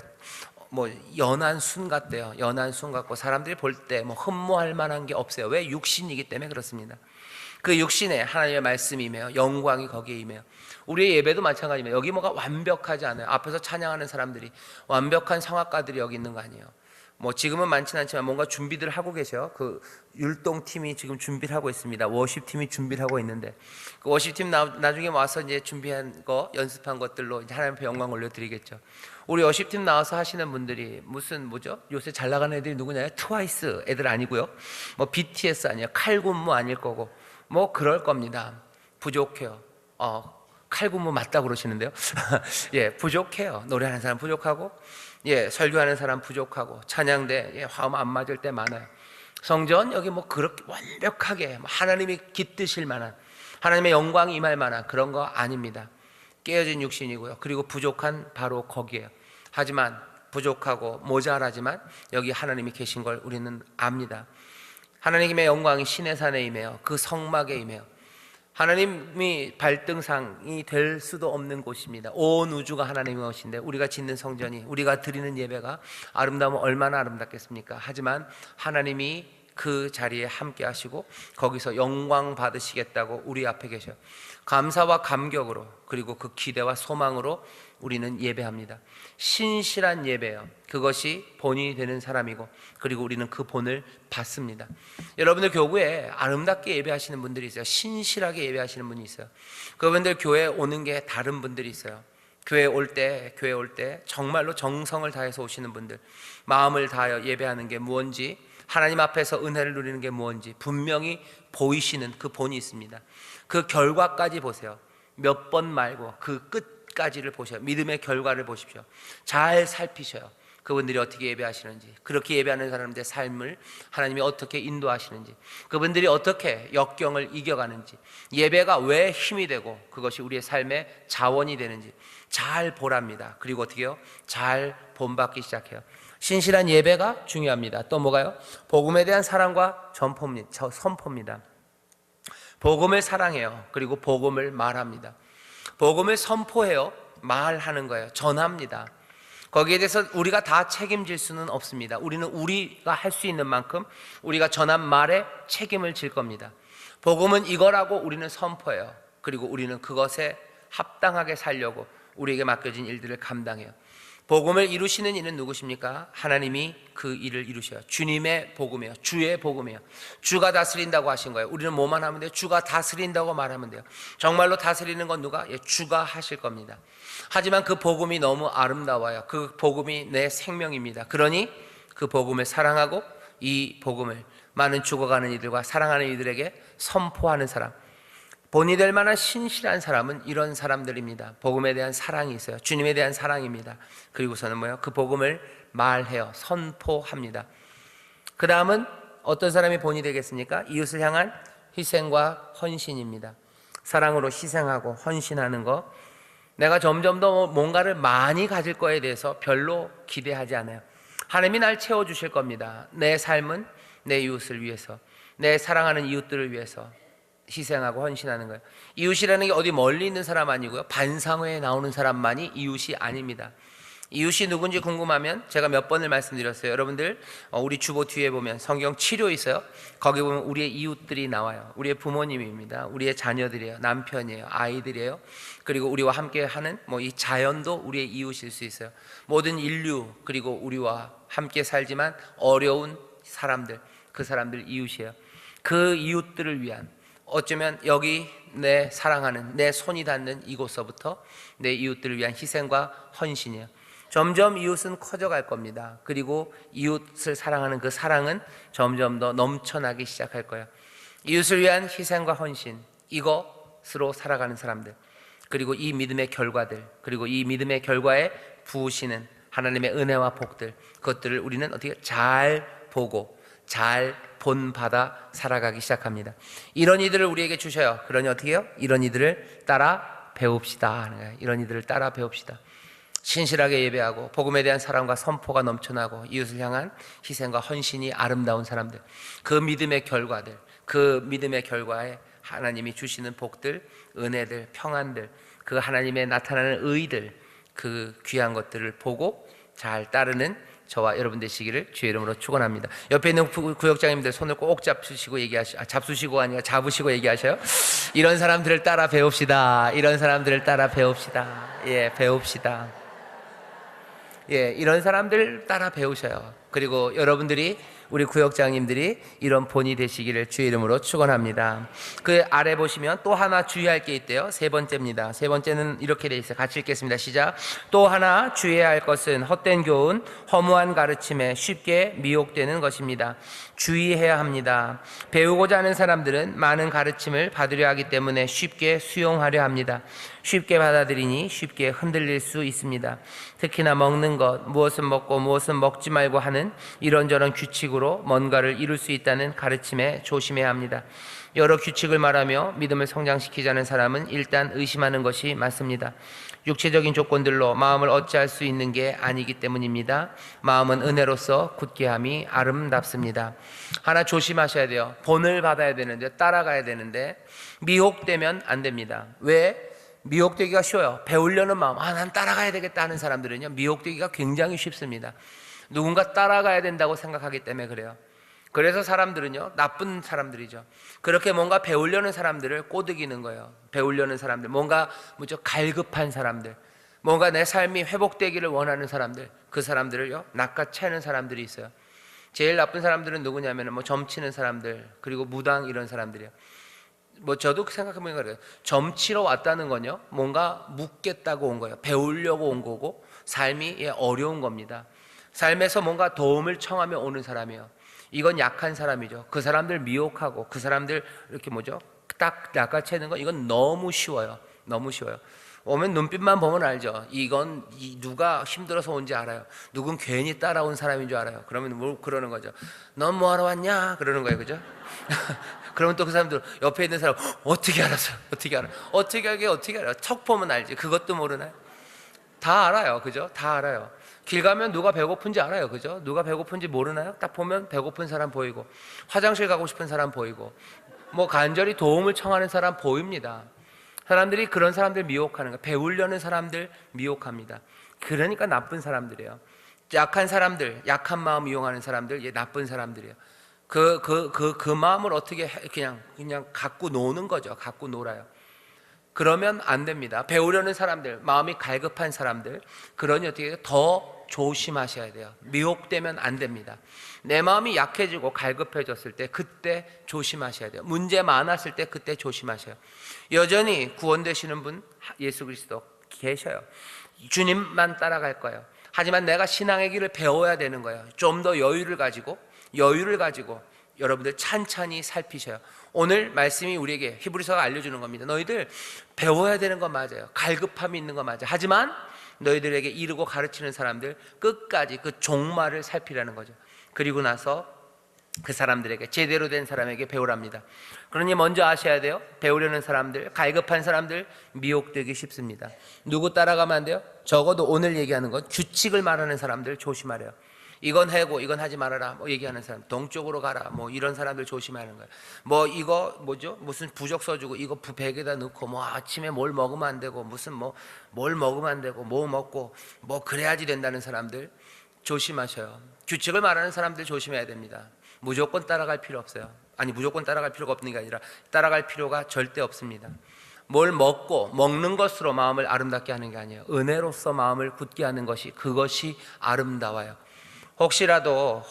연한 순 같대요. 연한 순 같고 사람들이 볼 때 흠모할 만한 게 없어요. 왜? 육신이기 때문에 그렇습니다. 그 육신에 하나님의 말씀이 임해요. 영광이 거기에 임해요. 우리의 예배도 마찬가지입니다. 여기 뭐가 완벽하지 않아요. 앞에서 찬양하는 사람들이 완벽한 성악가들이 여기 있는 거 아니에요. 지금은 많지는 않지만 뭔가 준비들 하고 계세요. 그 율동팀이 지금 준비를 하고 있습니다. 워십팀이 준비를 하고 있는데, 그 워십팀 나중에 와서 이제 준비한 거, 연습한 것들로 이제 하나님 앞에 영광 올려드리겠죠. 우리 워십팀 나와서 하시는 분들이 요새 잘 나가는 애들이 누구냐? 트와이스 애들 아니고요. BTS 아니에요. 칼군무 아닐 거고. 그럴 겁니다. 부족해요. 칼군무 맞다고 그러시는데요. 부족해요. 노래하는 사람 부족하고, 설교하는 사람 부족하고, 찬양대 화음 안 맞을 때 많아요. 성전 여기 그렇게 완벽하게 하나님이 깃드실 만한, 하나님의 영광이 임할 만한 그런 거 아닙니다. 깨어진 육신이고요. 그리고 부족한 바로 거기에요. 하지만 부족하고 모자라지만 여기 하나님이 계신 걸 우리는 압니다. 하나님의 영광이 신의 산에 임해요. 그 성막에 임해요. 하나님이 발등상이 될 수도 없는 곳입니다. 온 우주가 하나님의 것인데 우리가 짓는 성전이, 우리가 드리는 예배가 아름다우면 얼마나 아름답겠습니까? 하지만 하나님이 그 자리에 함께 하시고 거기서 영광 받으시겠다고 우리 앞에 계셔요. 감사와 감격으로, 그리고 그 기대와 소망으로 우리는 예배합니다. 신실한 예배예요. 그것이 본이 되는 사람이고, 그리고 우리는 그 본을 받습니다. 여러분들 교구에 아름답게 예배하시는 분들이 있어요. 신실하게 예배하시는 분이 있어요. 그분들 교회에 오는 게 다른 분들이 있어요. 교회에 올 때 정말로 정성을 다해서 오시는 분들, 마음을 다하여 예배하는 게 무언지, 하나님 앞에서 은혜를 누리는 게 무언지 분명히 보이시는 그 본이 있습니다. 그 결과까지 보세요. 몇 번 말고 그 끝까지를 보셔요. 믿음의 결과를 보십시오. 잘 살피셔요. 그분들이 어떻게 예배하시는지, 그렇게 예배하는 사람들의 삶을 하나님이 어떻게 인도하시는지, 그분들이 어떻게 역경을 이겨가는지, 예배가 왜 힘이 되고 그것이 우리의 삶의 자원이 되는지 잘 보랍니다. 그리고 어떻게 해요? 잘 본받기 시작해요. 신실한 예배가 중요합니다. 또 뭐가요? 복음에 대한 사랑과 선포입니다. 복음을 사랑해요. 그리고 복음을 말합니다. 복음을 선포해요. 말하는 거예요. 전합니다. 거기에 대해서 우리가 다 책임질 수는 없습니다. 우리는 우리가 할 수 있는 만큼 우리가 전한 말에 책임을 질 겁니다. 복음은 이거라고 우리는 선포해요. 그리고 우리는 그것에 합당하게 살려고 우리에게 맡겨진 일들을 감당해요. 복음을 이루시는 이는 누구십니까? 하나님이 그 일을 이루셔요. 주님의 복음이에요. 주의 복음이에요. 주가 다스린다고 하신 거예요. 우리는 뭐만 하면 돼요? 주가 다스린다고 말하면 돼요. 정말로 다스리는 건 누가? 주가 하실 겁니다. 하지만 그 복음이 너무 아름다워요. 그 복음이 내 생명입니다. 그러니 그 복음을 사랑하고 이 복음을 많은 죽어가는 이들과 사랑하는 이들에게 선포하는 사람, 본이 될 만한 신실한 사람은 이런 사람들입니다. 복음에 대한 사랑이 있어요. 주님에 대한 사랑입니다. 그리고서는 뭐예요? 그 복음을 말해요. 선포합니다. 그 다음은 어떤 사람이 본이 되겠습니까? 이웃을 향한 희생과 헌신입니다. 사랑으로 희생하고 헌신하는 거. 내가 점점 더 뭔가를 많이 가질 거에 대해서 별로 기대하지 않아요. 하나님이 날 채워주실 겁니다. 내 삶은 내 이웃을 위해서, 내 사랑하는 이웃들을 위해서 희생하고 헌신하는 거예요. 이웃이라는 게 어디 멀리 있는 사람 아니고요, 반상회에 나오는 사람만이 이웃이 아닙니다. 이웃이 누군지 궁금하면 제가 몇 번을 말씀드렸어요. 여러분들 우리 주보 뒤에 보면 성경 치료 있어요. 거기 보면 우리의 이웃들이 나와요. 우리의 부모님입니다. 우리의 자녀들이에요. 남편이에요. 아이들이에요. 그리고 우리와 함께 하는 이 자연도 우리의 이웃일 수 있어요. 모든 인류, 그리고 우리와 함께 살지만 어려운 사람들, 그 사람들 이웃이에요. 그 이웃들을 위한, 어쩌면 여기 내 사랑하는, 내 손이 닿는 이곳서부터 내 이웃들을 위한 희생과 헌신이에요. 점점 이웃은 커져갈 겁니다. 그리고 이웃을 사랑하는 그 사랑은 점점 더 넘쳐나기 시작할 거예요. 이웃을 위한 희생과 헌신, 이것으로 살아가는 사람들, 그리고 이 믿음의 결과들, 그리고 이 믿음의 결과에 부으시는 하나님의 은혜와 복들, 그것들을 우리는 어떻게 잘 보고 잘 본받아 살아가기 시작합니다. 이런 이들을 우리에게 주셔요. 그러니 어떻게 해요? 이런 이들을 따라 배웁시다. 이런 이들을 따라 배웁시다. 신실하게 예배하고 복음에 대한 사랑과 선포가 넘쳐나고 이웃을 향한 희생과 헌신이 아름다운 사람들, 그 믿음의 결과들, 그 믿음의 결과에 하나님이 주시는 복들, 은혜들, 평안들, 그 하나님의 나타나는 의들, 그 귀한 것들을 보고 잘 따르는 저와 여러분 되시기를 주의 이름으로 축원합니다. 옆에 있는 구역장님들 손을 꼭 잡수시고 잡수시고 아니라 잡으시고 얘기하셔요. 이런 사람들을 따라 배웁시다. 이런 사람들을 따라 배웁시다. 배웁시다. 이런 사람들 따라 배우셔요. 그리고 여러분들이, 우리 구역장님들이 이런 본이 되시기를 주의 이름으로 축원합니다. 그 아래 보시면 또 하나 주의할 게 있대요. 세 번째입니다. 세 번째는 이렇게 돼 있어요. 같이 읽겠습니다. 시작. 또 하나 주의해야 할 것은 헛된 교훈, 허무한 가르침에 쉽게 미혹되는 것입니다. 주의해야 합니다. 배우고자 하는 사람들은 많은 가르침을 받으려 하기 때문에 쉽게 수용하려 합니다. 쉽게 받아들이니 쉽게 흔들릴 수 있습니다. 특히나 먹는 것, 무엇은 먹고 무엇은 먹지 말고 하는 이런저런 규칙으로 뭔가를 이룰 수 있다는 가르침에 조심해야 합니다. 여러 규칙을 말하며 믿음을 성장시키자는 사람은 일단 의심하는 것이 맞습니다. 육체적인 조건들로 마음을 어찌할 수 있는 게 아니기 때문입니다. 마음은 은혜로서 굳게 함이 아름답습니다. 하나 조심하셔야 돼요. 본을 받아야 되는데, 따라가야 되는데 미혹되면 안 됩니다. 왜? 미혹되기가 쉬워요. 배우려는 마음, 난 따라가야 되겠다 하는 사람들은요, 미혹되기가 굉장히 쉽습니다. 누군가 따라가야 된다고 생각하기 때문에 그래요. 그래서 사람들은요, 나쁜 사람들이죠. 그렇게 뭔가 배우려는 사람들을 꼬드기는 거예요. 배우려는 사람들, 뭔가 무척 갈급한 사람들, 뭔가 내 삶이 회복되기를 원하는 사람들, 그 사람들을요 낚아채는 사람들이 있어요. 제일 나쁜 사람들은 누구냐면 점치는 사람들, 그리고 무당, 이런 사람들이에요. 저도 생각해보니까 그래요. 점치러 왔다는 건요, 뭔가 묻겠다고 온 거예요. 배우려고 온 거고, 삶이 어려운 겁니다. 삶에서 뭔가 도움을 청하며 오는 사람이에요. 이건 약한 사람이죠. 그 사람들 미혹하고 그 사람들 이렇게 딱 낚아채는 건, 이건 너무 쉬워요. 너무 쉬워요. 오면 눈빛만 보면 알죠. 이건 누가 힘들어서 온지 알아요. 누군 괜히 따라온 사람인 줄 알아요. 그러면 뭐 그러는 거죠. 넌 뭐하러 왔냐? 그러는 거예요. 그죠? 그러면 또 그 사람들, 옆에 있는 사람, 어떻게 알았어? 어떻게 알아? 어떻게 알아요? 척 보면 알지. 그것도 모르나요? 다 알아요. 그죠? 다 알아요. 길 가면 누가 배고픈지 알아요. 그죠? 누가 배고픈지 모르나요? 딱 보면 배고픈 사람 보이고, 화장실 가고 싶은 사람 보이고, 간절히 도움을 청하는 사람 보입니다. 사람들이 그런 사람들 미혹하는 거예요. 배우려는 사람들 미혹합니다. 그러니까 나쁜 사람들이에요. 약한 사람들, 약한 마음 이용하는 사람들, 나쁜 사람들이에요. 그 마음을 어떻게 그냥 갖고 노는 거죠. 갖고 놀아요. 그러면 안 됩니다. 배우려는 사람들, 마음이 갈급한 사람들, 그러니 어떻게 해요? 더 조심하셔야 돼요. 미혹되면 안 됩니다. 내 마음이 약해지고 갈급해졌을 때 그때 조심하셔야 돼요. 문제 많았을 때 그때 조심하셔요. 여전히 구원되시는 분 예수 그리스도 계셔요. 주님만 따라갈 거예요. 하지만 내가 신앙의 길을 배워야 되는 거예요. 좀 더 여유를 가지고 여러분들 찬찬히 살피셔요. 오늘 말씀이 우리에게 히브리서가 알려주는 겁니다. 너희들 배워야 되는 건 맞아요. 갈급함이 있는 건 맞아요. 하지만 너희들에게 이르고 가르치는 사람들 끝까지 그 종말을 살피라는 거죠. 그리고 나서 그 사람들에게, 제대로 된 사람에게 배우랍니다. 그러니 먼저 아셔야 돼요. 배우려는 사람들, 갈급한 사람들 미혹되기 쉽습니다. 누구 따라가면 안 돼요? 적어도 오늘 얘기하는 건 규칙을 말하는 사람들 조심하래요. 이건 해고 이건 하지 말아라 뭐 얘기하는 사람, 동쪽으로 가라 뭐 이런 사람들 조심하는 거예요. 뭐 이거 뭐죠? 무슨 부적 써주고 이거 베개에다 넣고 뭐 아침에 뭘 먹으면 안 되고 무슨 뭐 뭘 먹으면 안 되고 뭐 먹고 뭐 그래야지 된다는 사람들 조심하셔요. 규칙을 말하는 사람들 조심해야 됩니다. 무조건 따라갈 필요 없어요. 아니 무조건 따라갈 필요가 없는 게 아니라 따라갈 필요가 절대 없습니다. 뭘 먹고 먹는 것으로 마음을 아름답게 하는 게 아니에요. 은혜로서 마음을 굳게 하는 것이, 그것이 아름다워요. 혹시라도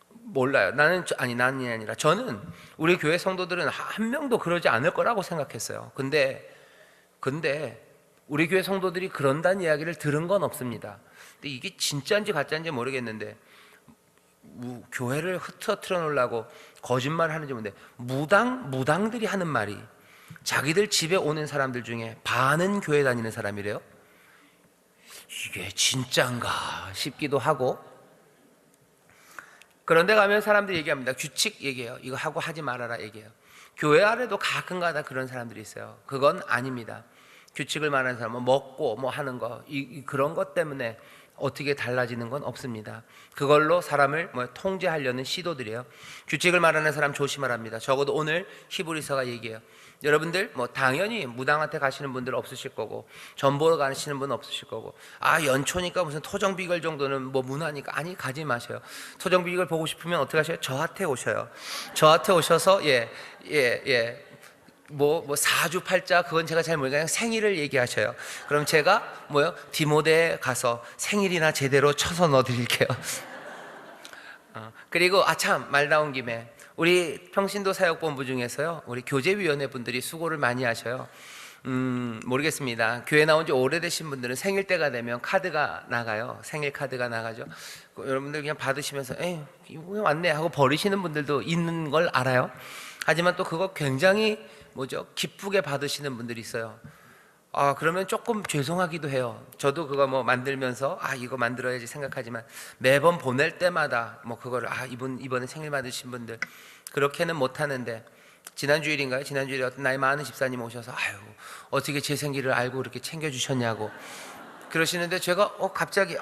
몰라요. 난이 아니라 저는 우리 교회 성도들은 한 명도 그러지 않을 거라고 생각했어요. 근데 우리 교회 성도들이 그런다는 이야기를 들은 건 없습니다. 근데 이게 진짜인지 가짜인지 모르겠는데 교회를 흐트러뜨려 놓으려고 거짓말 하는지 모르는데 무당들이 하는 말이, 자기들 집에 오는 사람들 중에 반은 교회 다니는 사람이래요. 이게 진짠가 싶기도 하고. 그런데 가면 사람들이 얘기합니다. 규칙 얘기해요. 이거 하고 하지 말아라 얘기해요. 교회 안에도 가끔가다 그런 사람들이 있어요. 그건 아닙니다. 규칙을 말하는 사람은 먹고 뭐 하는 거 그런 것 때문에 어떻게 달라지는 건 없습니다. 그걸로 사람을 통제하려는 시도들이에요. 규칙을 말하는 사람 조심하랍니다. 적어도 오늘 히브리서가 얘기해요. 여러분들 당연히 무당한테 가시는 분들 없으실 거고, 전보러 가시는 분 없으실 거고, 연초니까 무슨 토정비결 정도는 문화니까, 아니 가지 마세요. 토정비결 보고 싶으면 어떻게 하셔요? 저한테 오셔요. 저한테 오셔서 사주팔자 그건 제가 잘 모르니까 그냥 생일을 얘기하셔요. 그럼 제가 디모데에 가서 생일이나 제대로 쳐서 넣어드릴게요. 그리고 참 말 나온 김에 우리 평신도 사역본부 중에서요, 우리 교제위원회 분들이 수고를 많이 하셔요. 모르겠습니다. 교회 나온 지 오래되신 분들은 생일 때가 되면 카드가 나가요. 생일 카드가 나가죠. 여러분들 그냥 받으시면서 에이 이거 왔네 하고 버리시는 분들도 있는 걸 알아요. 하지만 또 그거 굉장히 기쁘게 받으시는 분들이 있어요. 그러면 조금 죄송하기도 해요. 저도 그거 만들면서 이거 만들어야지 생각하지만 매번 보낼 때마다 그거를 이번에 생일 받으신 분들 그렇게는 못 하는데, 지난주일인가요? 지난주일에 어떤 나이 많은 집사님 오셔서 어떻게 제 생일을 알고 이렇게 챙겨주셨냐고 그러시는데, 제가 갑자기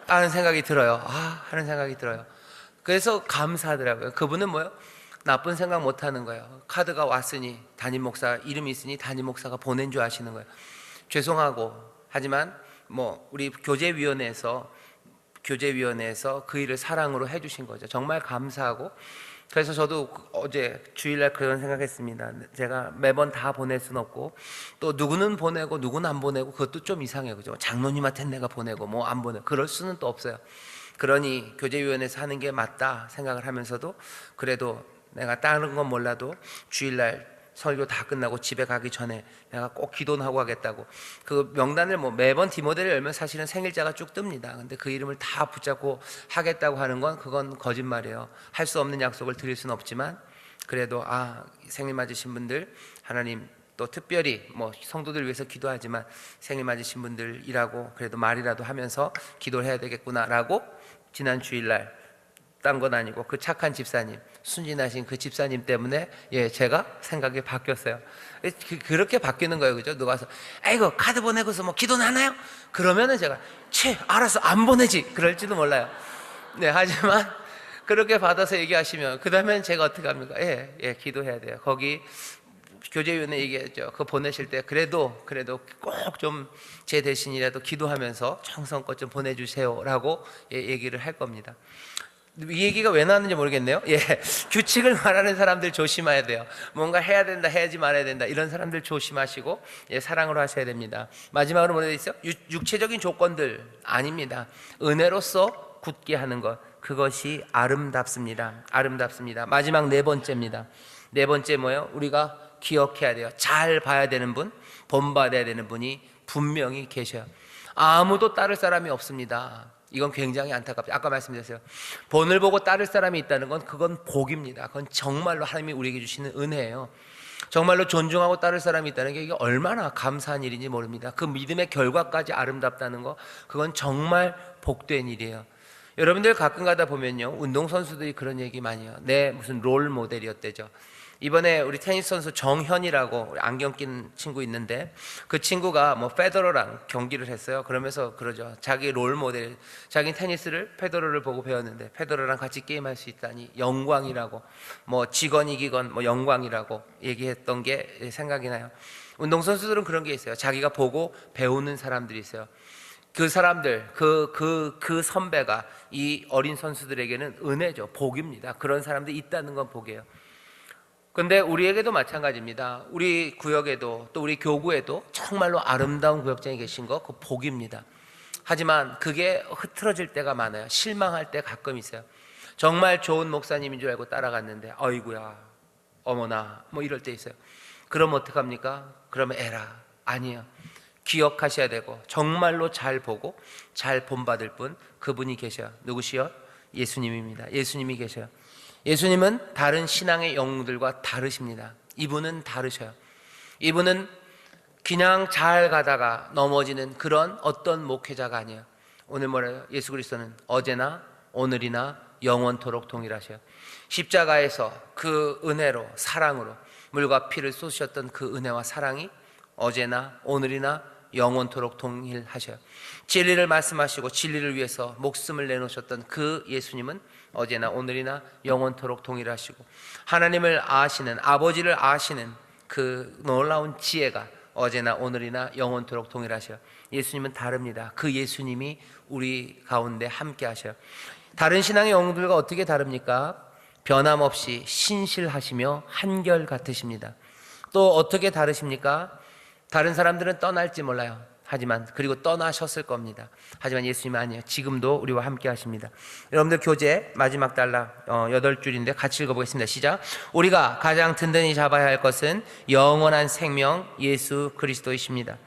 하는 생각이 들어요. 하는 생각이 들어요. 그래서 감사하더라고요. 그분은 나쁜 생각 못 하는 거예요. 카드가 왔으니 담임 목사 이름이 있으니 담임 목사가 보낸 줄 아시는 거예요. 죄송하고, 하지만 우리 교제위원회에서 그 일을 사랑으로 해주신 거죠. 정말 감사하고. 그래서 저도 어제 주일날 그런 생각했습니다. 제가 매번 다 보낼 수는 없고, 또 누구는 보내고 누구는 안 보내고 그것도 좀 이상해요. 그죠? 장로님한테 내가 보내고 안 보내고 그럴 수는 또 없어요. 그러니 교제위원회에서 하는 게 맞다 생각을 하면서도, 그래도 내가 다른 건 몰라도 주일날 설교 다 끝나고 집에 가기 전에 내가 꼭 기도는 하고 가겠다고, 그 명단을 매번 디모데를 열면 사실은 생일자가 쭉 뜹니다. 근데 그 이름을 다 붙잡고 하겠다고 하는 건 그건 거짓말이에요. 할 수 없는 약속을 드릴 수는 없지만, 그래도 생일 맞으신 분들, 하나님 또 특별히 성도들 위해서 기도하지만 생일 맞으신 분들이라고 그래도 말이라도 하면서 기도를 해야 되겠구나라고, 지난 주일날 딴 건 아니고 그 착한 집사님, 순진하신 그 집사님 때문에 제가 생각이 바뀌었어요. 그렇게 바뀌는 거예요. 그죠? 누가 와서 아이고 카드 보내고서 기도는 하나요? 그러면은 제가 알아서 안 보내지 그럴지도 몰라요. 하지만 그렇게 받아서 얘기하시면 그 다음엔 제가 어떻게 합니까? 기도해야 돼요. 거기 교제위원회 얘기했죠. 그거 보내실 때 그래도 꼭 좀 제 대신이라도 기도하면서 정성껏 좀 보내주세요라고 얘기를 할 겁니다. 이 얘기가 왜 나왔는지 모르겠네요. 예, 규칙을 말하는 사람들 조심해야 돼요. 뭔가 해야 된다, 해야지 말아야 된다, 이런 사람들 조심하시고, 예, 사랑으로 하셔야 됩니다. 마지막으로 뭐라 되어 있어요? 육체적인 조건들 아닙니다. 은혜로서 굳게 하는 것, 그것이 아름답습니다. 아름답습니다. 마지막 네 번째입니다. 네 번째 뭐예요? 우리가 기억해야 돼요. 잘 봐야 되는 분, 본받아야 되는 분이 분명히 계셔요. 아무도 따를 사람이 없습니다. 이건 굉장히 안타깝죠. 아까 말씀드렸어요. 본을 보고 따를 사람이 있다는 건 그건 복입니다. 그건 정말로 하나님이 우리에게 주시는 은혜예요. 정말로 존중하고 따를 사람이 있다는 게 이게 얼마나 감사한 일인지 모릅니다. 그 믿음의 결과까지 아름답다는 거, 그건 정말 복된 일이에요. 여러분들 가끔 가다 보면요, 운동선수들이 그런 얘기 많이 해요. 내 무슨 롤 모델이었대죠. 이번에 우리 테니스 선수 정현이라고 안경 낀 친구 있는데, 그 친구가 뭐 페더러랑 경기를 했어요. 그러면서 그러죠. 자기 롤 모델, 자기 테니스를 페더러를 보고 배웠는데 페더러랑 같이 게임할 수 있다니 영광이라고, 뭐 지건 이기건 뭐 영광이라고 얘기했던 게 생각이 나요. 운동선수들은 그런 게 있어요. 자기가 보고 배우는 사람들이 있어요. 그 사람들, 그 선배가 이 어린 선수들에게는 은혜죠. 복입니다. 그런 사람들이 있다는 건 복이에요. 근데 우리에게도 마찬가지입니다. 우리 구역에도 또 우리 교구에도 정말로 아름다운 구역장이 계신 거, 그 복입니다. 하지만 그게 흐트러질 때가 많아요. 실망할 때 가끔 있어요. 정말 좋은 목사님인 줄 알고 따라갔는데 어이구야, 어머나, 뭐 이럴 때 있어요. 그럼 어떡합니까? 그러면 에라. 아니에요. 기억하셔야 되고 정말로 잘 보고 잘 본받을 분, 그분이 계셔요. 누구시요? 예수님입니다. 예수님이 계셔요. 예수님은 다른 신앙의 영웅들과 다르십니다. 이분은 다르셔요. 이분은 그냥 잘 가다가 넘어지는 그런 어떤 목회자가 아니에요. 오늘 뭐래요? 예수 그리스도는 어제나 오늘이나 영원토록 동일하셔요. 십자가에서 그 은혜로, 사랑으로 물과 피를 쏟으셨던 그 은혜와 사랑이 어제나 오늘이나 영원토록 동일하셔요. 진리를 말씀하시고 진리를 위해서 목숨을 내놓으셨던 그 예수님은 어제나 오늘이나 영원토록 동일하시고, 하나님을 아시는, 아버지를 아시는 그 놀라운 지혜가 어제나 오늘이나 영원토록 동일하셔요. 예수님은 다릅니다. 그 예수님이 우리 가운데 함께 하셔요. 다른 신앙의 영웅들과 어떻게 다릅니까? 변함없이 신실하시며 한결같으십니다. 또 어떻게 다르십니까? 다른 사람들은 떠날지 몰라요. 하지만 그리고 떠나셨을 겁니다. 하지만 예수님은 아니에요. 지금도 우리와 함께 하십니다. 여러분들 교재 마지막 단락 8줄인데 같이 읽어보겠습니다. 시작. 우리가 가장 든든히 잡아야 할 것은 영원한 생명 예수 그리스도이십니다.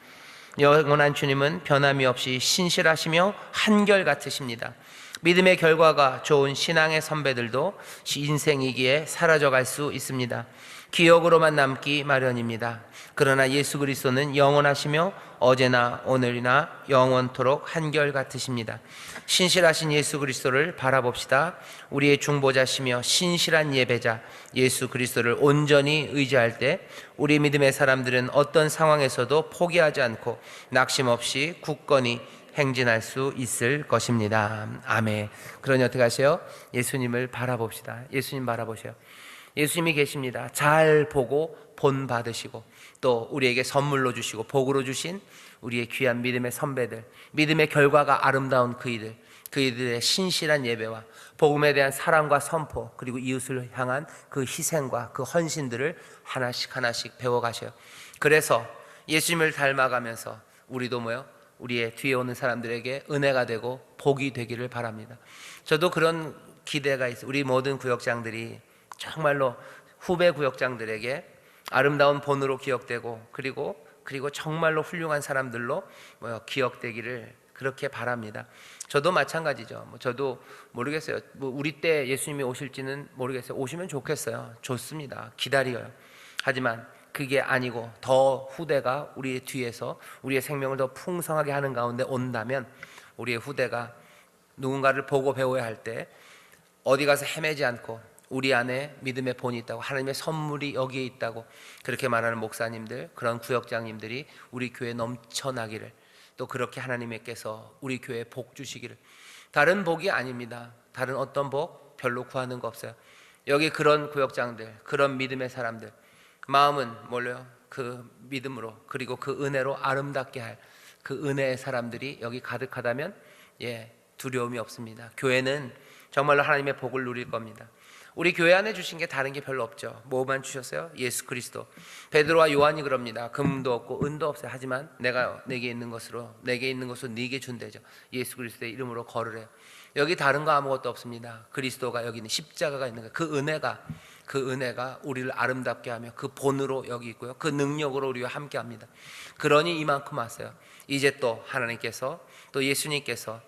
영원한 주님은 변함이 없이 신실하시며 한결같으십니다. 믿음의 결과가 좋은 신앙의 선배들도 인생이기에 사라져갈 수 있습니다. 기억으로만 남기 마련입니다. 그러나 예수 그리스도는 영원하시며 어제나 오늘이나 영원토록 한결같으십니다. 신실하신 예수 그리스도를 바라봅시다. 우리의 중보자시며 신실한 예배자 예수 그리스도를 온전히 의지할 때 우리 믿음의 사람들은 어떤 상황에서도 포기하지 않고 낙심 없이 굳건히 행진할 수 있을 것입니다. 아멘. 그러니 어떻게 하세요? 예수님을 바라봅시다. 예수님 바라보세요. 예수님이 계십니다. 잘 보고 본 받으시고 또 우리에게 선물로 주시고 복으로 주신 우리의 귀한 믿음의 선배들, 믿음의 결과가 아름다운 그이들의 신실한 예배와 복음에 대한 사랑과 선포, 그리고 이웃을 향한 그 희생과 그 헌신들을 하나씩 하나씩 배워가셔요. 그래서 예수님을 닮아가면서 우리도 뭐요? 우리의 뒤에 오는 사람들에게 은혜가 되고 복이 되기를 바랍니다. 저도 그런 기대가 있어요. 우리 모든 구역장들이 정말로 후배 구역장들에게 아름다운 본으로 기억되고 그리고 정말로 훌륭한 사람들로 기억되기를 그렇게 바랍니다. 저도 마찬가지죠. 저도 모르겠어요. 우리 때 예수님이 오실지는 모르겠어요. 오시면 좋겠어요. 좋습니다. 기다려요. 하지만 그게 아니고 더 후대가 우리의 뒤에서 우리의 생명을 더 풍성하게 하는 가운데 온다면, 우리의 후대가 누군가를 보고 배워야 할 때 어디 가서 헤매지 않고 우리 안에 믿음의 본이 있다고, 하나님의 선물이 여기에 있다고 그렇게 말하는 목사님들, 그런 구역장님들이 우리 교회에 넘쳐나기를, 또 그렇게 하나님께서 우리 교회에 복 주시기를. 다른 복이 아닙니다. 다른 어떤 복 별로 구하는 거 없어요. 여기 그런 구역장들, 그런 믿음의 사람들, 마음은 뭘요? 그 믿음으로 그리고 그 은혜로 아름답게 할 그 은혜의 사람들이 여기 가득하다면 두려움이 없습니다. 교회는 정말로 하나님의 복을 누릴 겁니다. 우리 교회 안에 주신 게 다른 게 별로 없죠. 뭐만 주셨어요? 예수 그리스도. 베드로와 요한이 그럽니다. 금도 없고 은도 없어요. 하지만 내게 있는 것으로 네게 준대죠. 예수 그리스도의 이름으로 걸으래요. 여기 다른 거 아무것도 없습니다. 그리스도가 여기 있는 십자가가 있는 거예요. 그 은혜가 우리를 아름답게 하며 그 본으로 여기 있고요. 그 능력으로 우리와 함께 합니다. 그러니 이만큼 왔어요. 이제 또 하나님께서 또 예수님께서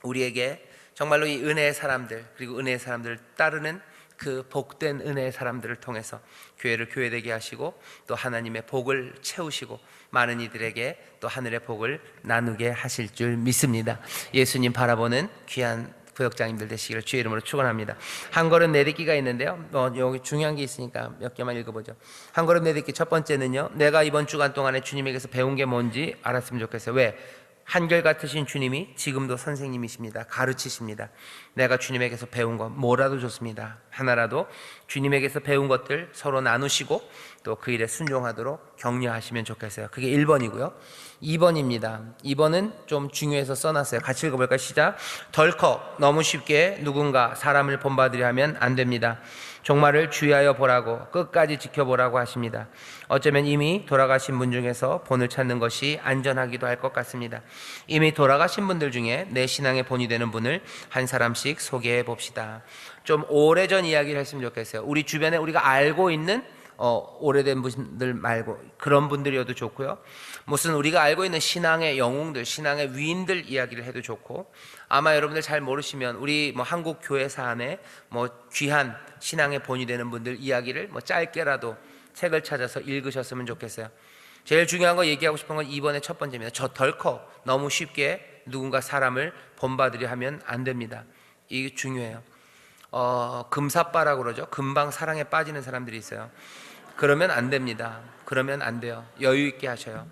우리에게 정말로 이 은혜의 사람들, 그리고 은혜의 사람들을 따르는 그 복된 은혜의 사람들을 통해서 교회를 교회되게 하시고 또 하나님의 복을 채우시고 많은 이들에게 또 하늘의 복을 나누게 하실 줄 믿습니다. 예수님 바라보는 귀한 구역장님들 되시기를 주의 이름으로 축원합니다. 한 걸음 내딛기가 있는데요. 여기 중요한 게 있으니까 몇 개만 읽어보죠. 한 걸음 내딛기 첫 번째는요, 내가 이번 주간 동안에 주님에게서 배운 게 뭔지 알았으면 좋겠어요. 왜? 한결같으신 주님이 지금도 선생님이십니다. 가르치십니다. 내가 주님에게서 배운 것 뭐라도 좋습니다. 하나라도 주님에게서 배운 것들 서로 나누시고 또 그 일에 순종하도록 격려하시면 좋겠어요. 그게 1번이고요. 2번입니다. 2번은 좀 중요해서 써놨어요. 같이 읽어볼까요? 시작. 덜컥 너무 쉽게 누군가 사람을 본받으려 하면 안 됩니다. 종말을 주의하여 보라고, 끝까지 지켜보라고 하십니다. 어쩌면 이미 돌아가신 분 중에서 본을 찾는 것이 안전하기도 할 것 같습니다. 이미 돌아가신 분들 중에 내 신앙의 본이 되는 분을 한 사람씩 소개해 봅시다. 좀 오래전 이야기를 했으면 좋겠어요. 우리 주변에 우리가 알고 있는 오래된 분들 말고 그런 분들이어도 좋고요. 무슨 우리가 알고 있는 신앙의 영웅들, 신앙의 위인들 이야기를 해도 좋고, 아마 여러분들 잘 모르시면 우리 한국 교회사 안에 귀한 신앙의 본이 되는 분들 이야기를 짧게라도 책을 찾아서 읽으셨으면 좋겠어요. 제일 중요한 거 얘기하고 싶은 건 2번의 첫 번째입니다. 저 덜컥 너무 쉽게 누군가 사람을 본받으려 하면 안 됩니다. 이게 중요해요. 금사빠라고 그러죠. 금방 사랑에 빠지는 사람들이 있어요. 그러면 안 됩니다. 그러면 안 돼요. 여유 있게 하셔요.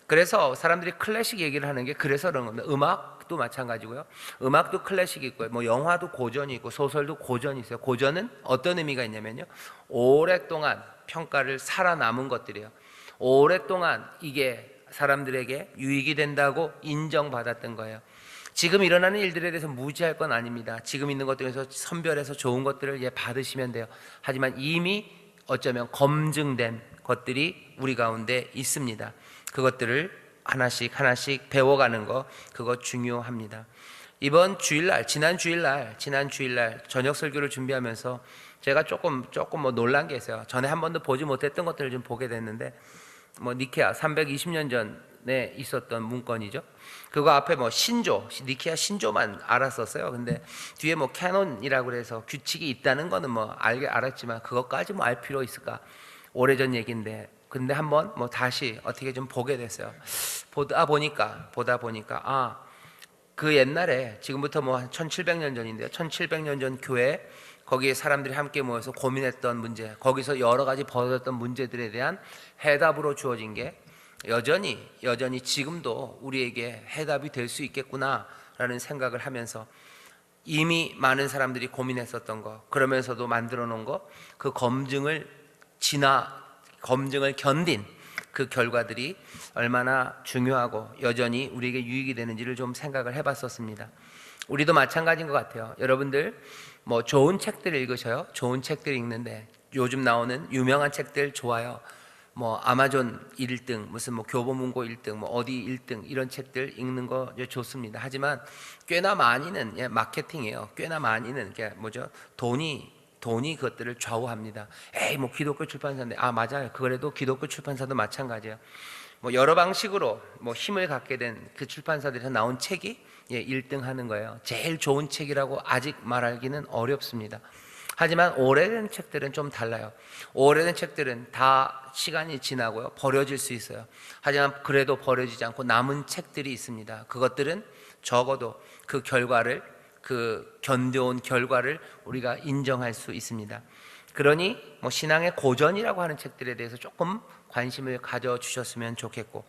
그래서 사람들이 클래식 얘기를 하는 게 그래서 그런 겁니다. 음악도 마찬가지고요. 음악도 클래식이 있고요. 영화도 고전이 있고 소설도 고전이 있어요. 고전은 어떤 의미가 있냐면요, 오랫동안 평가를 살아남은 것들이에요. 오랫동안 이게 사람들에게 유익이 된다고 인정받았던 거예요. 지금 일어나는 일들에 대해서 무지할 건 아닙니다. 지금 있는 것 중에서 선별해서 좋은 것들을 받으시면 돼요. 하지만 이미 어쩌면 검증된 것들이 우리 가운데 있습니다. 그것들을 하나씩 배워가는 거, 그거 중요합니다. 이번 주일날, 지난 주일날 저녁 설교를 준비하면서 제가 조금 놀란 게 있어요. 전에 한 번도 보지 못했던 것들을 좀 보게 됐는데, 니케아 320년 전에 있었던 문건이죠. 그거 앞에 니케아 신조만 알았었어요. 근데 뒤에 캐논이라고 해서 규칙이 있다는 거는 알았지만 그것까지 알 필요 있을까? 오래전 얘기인데, 근데 한번 다시 어떻게 좀 보게 됐어요. 보다 보니까 그 옛날에, 지금부터 1700년 전인데요, 1700년 전 교회, 거기에 사람들이 함께 모여서 고민했던 문제, 거기서 여러 가지 벌어졌던 문제들에 대한 해답으로 주어진 게 여전히 지금도 우리에게 해답이 될 수 있겠구나라는 생각을 하면서, 이미 많은 사람들이 고민했었던 거, 그러면서도 만들어 놓은 거, 그 검증을 견딘 그 결과들이 얼마나 중요하고 여전히 우리에게 유익이 되는지를 좀 생각을 해봤었습니다. 우리도 마찬가지인 것 같아요. 여러분들 좋은 책들 읽으셔요. 좋은 책들 읽는데 요즘 나오는 유명한 책들 좋아요. 아마존 1등, 무슨 교보문고 1등, 어디 1등, 이런 책들 읽는 거 좋습니다. 하지만 꽤나 많이는 마케팅이에요. 꽤나 많이는 돈이 그것들을 좌우합니다. 기독교 출판사인데, 맞아요. 그래도 기독교 출판사도 마찬가지예요. 여러 방식으로 힘을 갖게 된 그 출판사들에서 나온 책이 1등 하는 거예요. 제일 좋은 책이라고 아직 말하기는 어렵습니다. 하지만 오래된 책들은 좀 달라요. 오래된 책들은 다 시간이 지나고요, 버려질 수 있어요. 하지만 그래도 버려지지 않고 남은 책들이 있습니다. 그것들은 적어도 그 견뎌온 결과를 우리가 인정할 수 있습니다. 그러니 신앙의 고전이라고 하는 책들에 대해서 조금 관심을 가져주셨으면 좋겠고,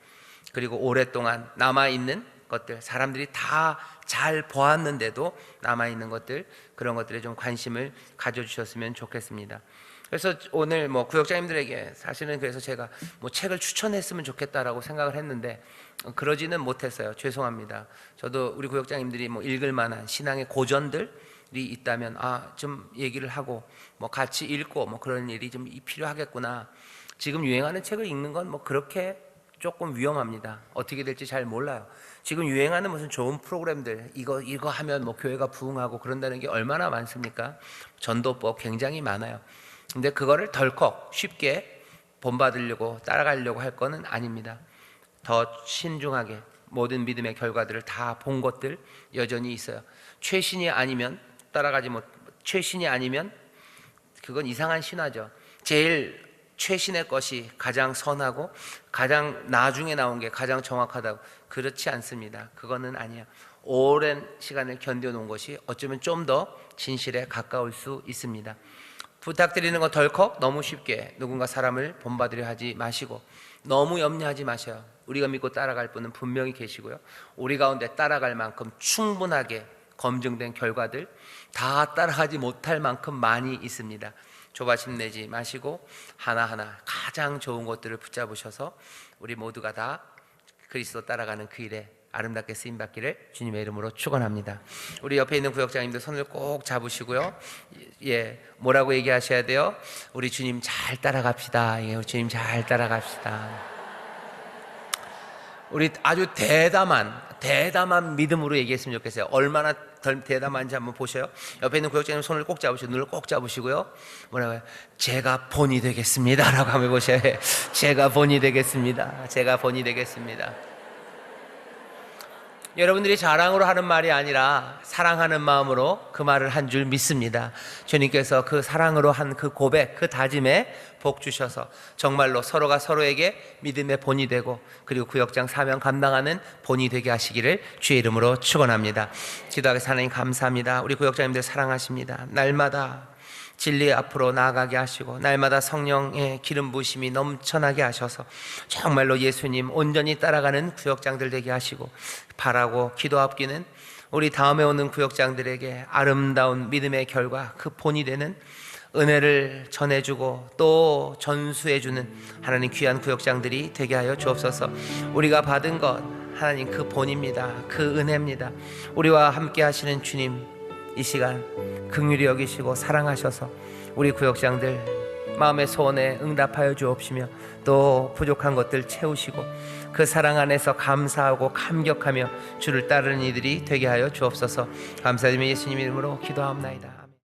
그리고 오랫동안 남아있는 것들, 사람들이 다 잘 보았는데도 남아있는 것들, 그런 것들에 좀 관심을 가져주셨으면 좋겠습니다. 그래서 오늘 구역장님들에게 사실은 그래서 제가 책을 추천했으면 좋겠다라고 생각을 했는데 그러지는 못했어요. 죄송합니다. 저도 우리 구역장님들이 읽을 만한 신앙의 고전들, 있다면 좀 얘기를 하고 뭐 같이 읽고 뭐 그런 일이 좀 필요하겠구나. 지금 유행하는 책을 읽는 건 뭐 그렇게 조금 위험합니다. 어떻게 될지 잘 몰라요. 지금 유행하는 무슨 좋은 프로그램들 이거 하면 뭐 교회가 부흥하고 그런다는 게 얼마나 많습니까? 전도법 굉장히 많아요. 근데 그거를 덜컥 쉽게 본받으려고 따라가려고 할 거는 아닙니다. 더 신중하게 모든 믿음의 결과들을 다 본 것들 여전히 있어요. 최신이 아니면 따라가지 못, 최신이 아니면 그건 이상한 신화죠. 제일 최신의 것이 가장 선하고 가장 나중에 나온 게 가장 정확하다고, 그렇지 않습니다. 그거는 아니에요. 오랜 시간을 견뎌놓은 것이 어쩌면 좀 더 진실에 가까울 수 있습니다. 부탁드리는 건 덜컥 너무 쉽게 누군가 사람을 본받으려 하지 마시고 너무 염려하지 마셔요. 우리가 믿고 따라갈 분은 분명히 계시고요, 우리 가운데 따라갈 만큼 충분하게 검증된 결과들 다 따라가지 못할 만큼 많이 있습니다. 조바심 내지 마시고 하나하나 가장 좋은 것들을 붙잡으셔서 우리 모두가 다 그리스도 따라가는 그 일에 아름답게 쓰임받기를 주님의 이름으로 축원합니다. 우리 옆에 있는 구역장님들 손을 꼭 잡으시고요, 뭐라고 얘기하셔야 돼요? 우리 주님 잘 따라갑시다. 우리 주님 잘 따라갑시다. 우리 아주 대담한 믿음으로 얘기했으면 좋겠어요. 얼마나 대담한지 한번 보셔요. 옆에 있는 구역장님 손을 꼭 잡으시고 눈을 꼭 잡으시고요, 뭐라고 해요? 제가 본이 되겠습니다 라고 한번 해보셔요. 제가 본이 되겠습니다. 제가 본이 되겠습니다. 여러분들이 자랑으로 하는 말이 아니라 사랑하는 마음으로 그 말을 한 줄 믿습니다. 주님께서 그 사랑으로 한 그 고백, 그 다짐에 복 주셔서 정말로 서로가 서로에게 믿음의 본이 되고 그리고 구역장 사명 감당하는 본이 되게 하시기를 주의 이름으로 축원합니다. 기도하겠습니다. 하나님 감사합니다. 우리 구역장님들 사랑하십니다. 날마다 진리 앞으로 나아가게 하시고 날마다 성령의 기름 부으심이 넘쳐나게 하셔서 정말로 예수님 온전히 따라가는 구역장들 되게 하시고, 바라고 기도합기는 우리 다음에 오는 구역장들에게 아름다운 믿음의 결과, 그 본이 되는 은혜를 전해주고 또 전수해주는 하나님 귀한 구역장들이 되게 하여 주옵소서. 우리가 받은 것 하나님 그 본입니다. 그 은혜입니다. 우리와 함께 하시는 주님, 이 시간 긍휼히 여기시고 사랑하셔서 우리 구역장들 마음의 소원에 응답하여 주옵시며 또 부족한 것들 채우시고 그 사랑 안에서 감사하고 감격하며 주를 따르는 이들이 되게 하여 주옵소서. 감사드리며 예수님 이름으로 기도하옵나이다.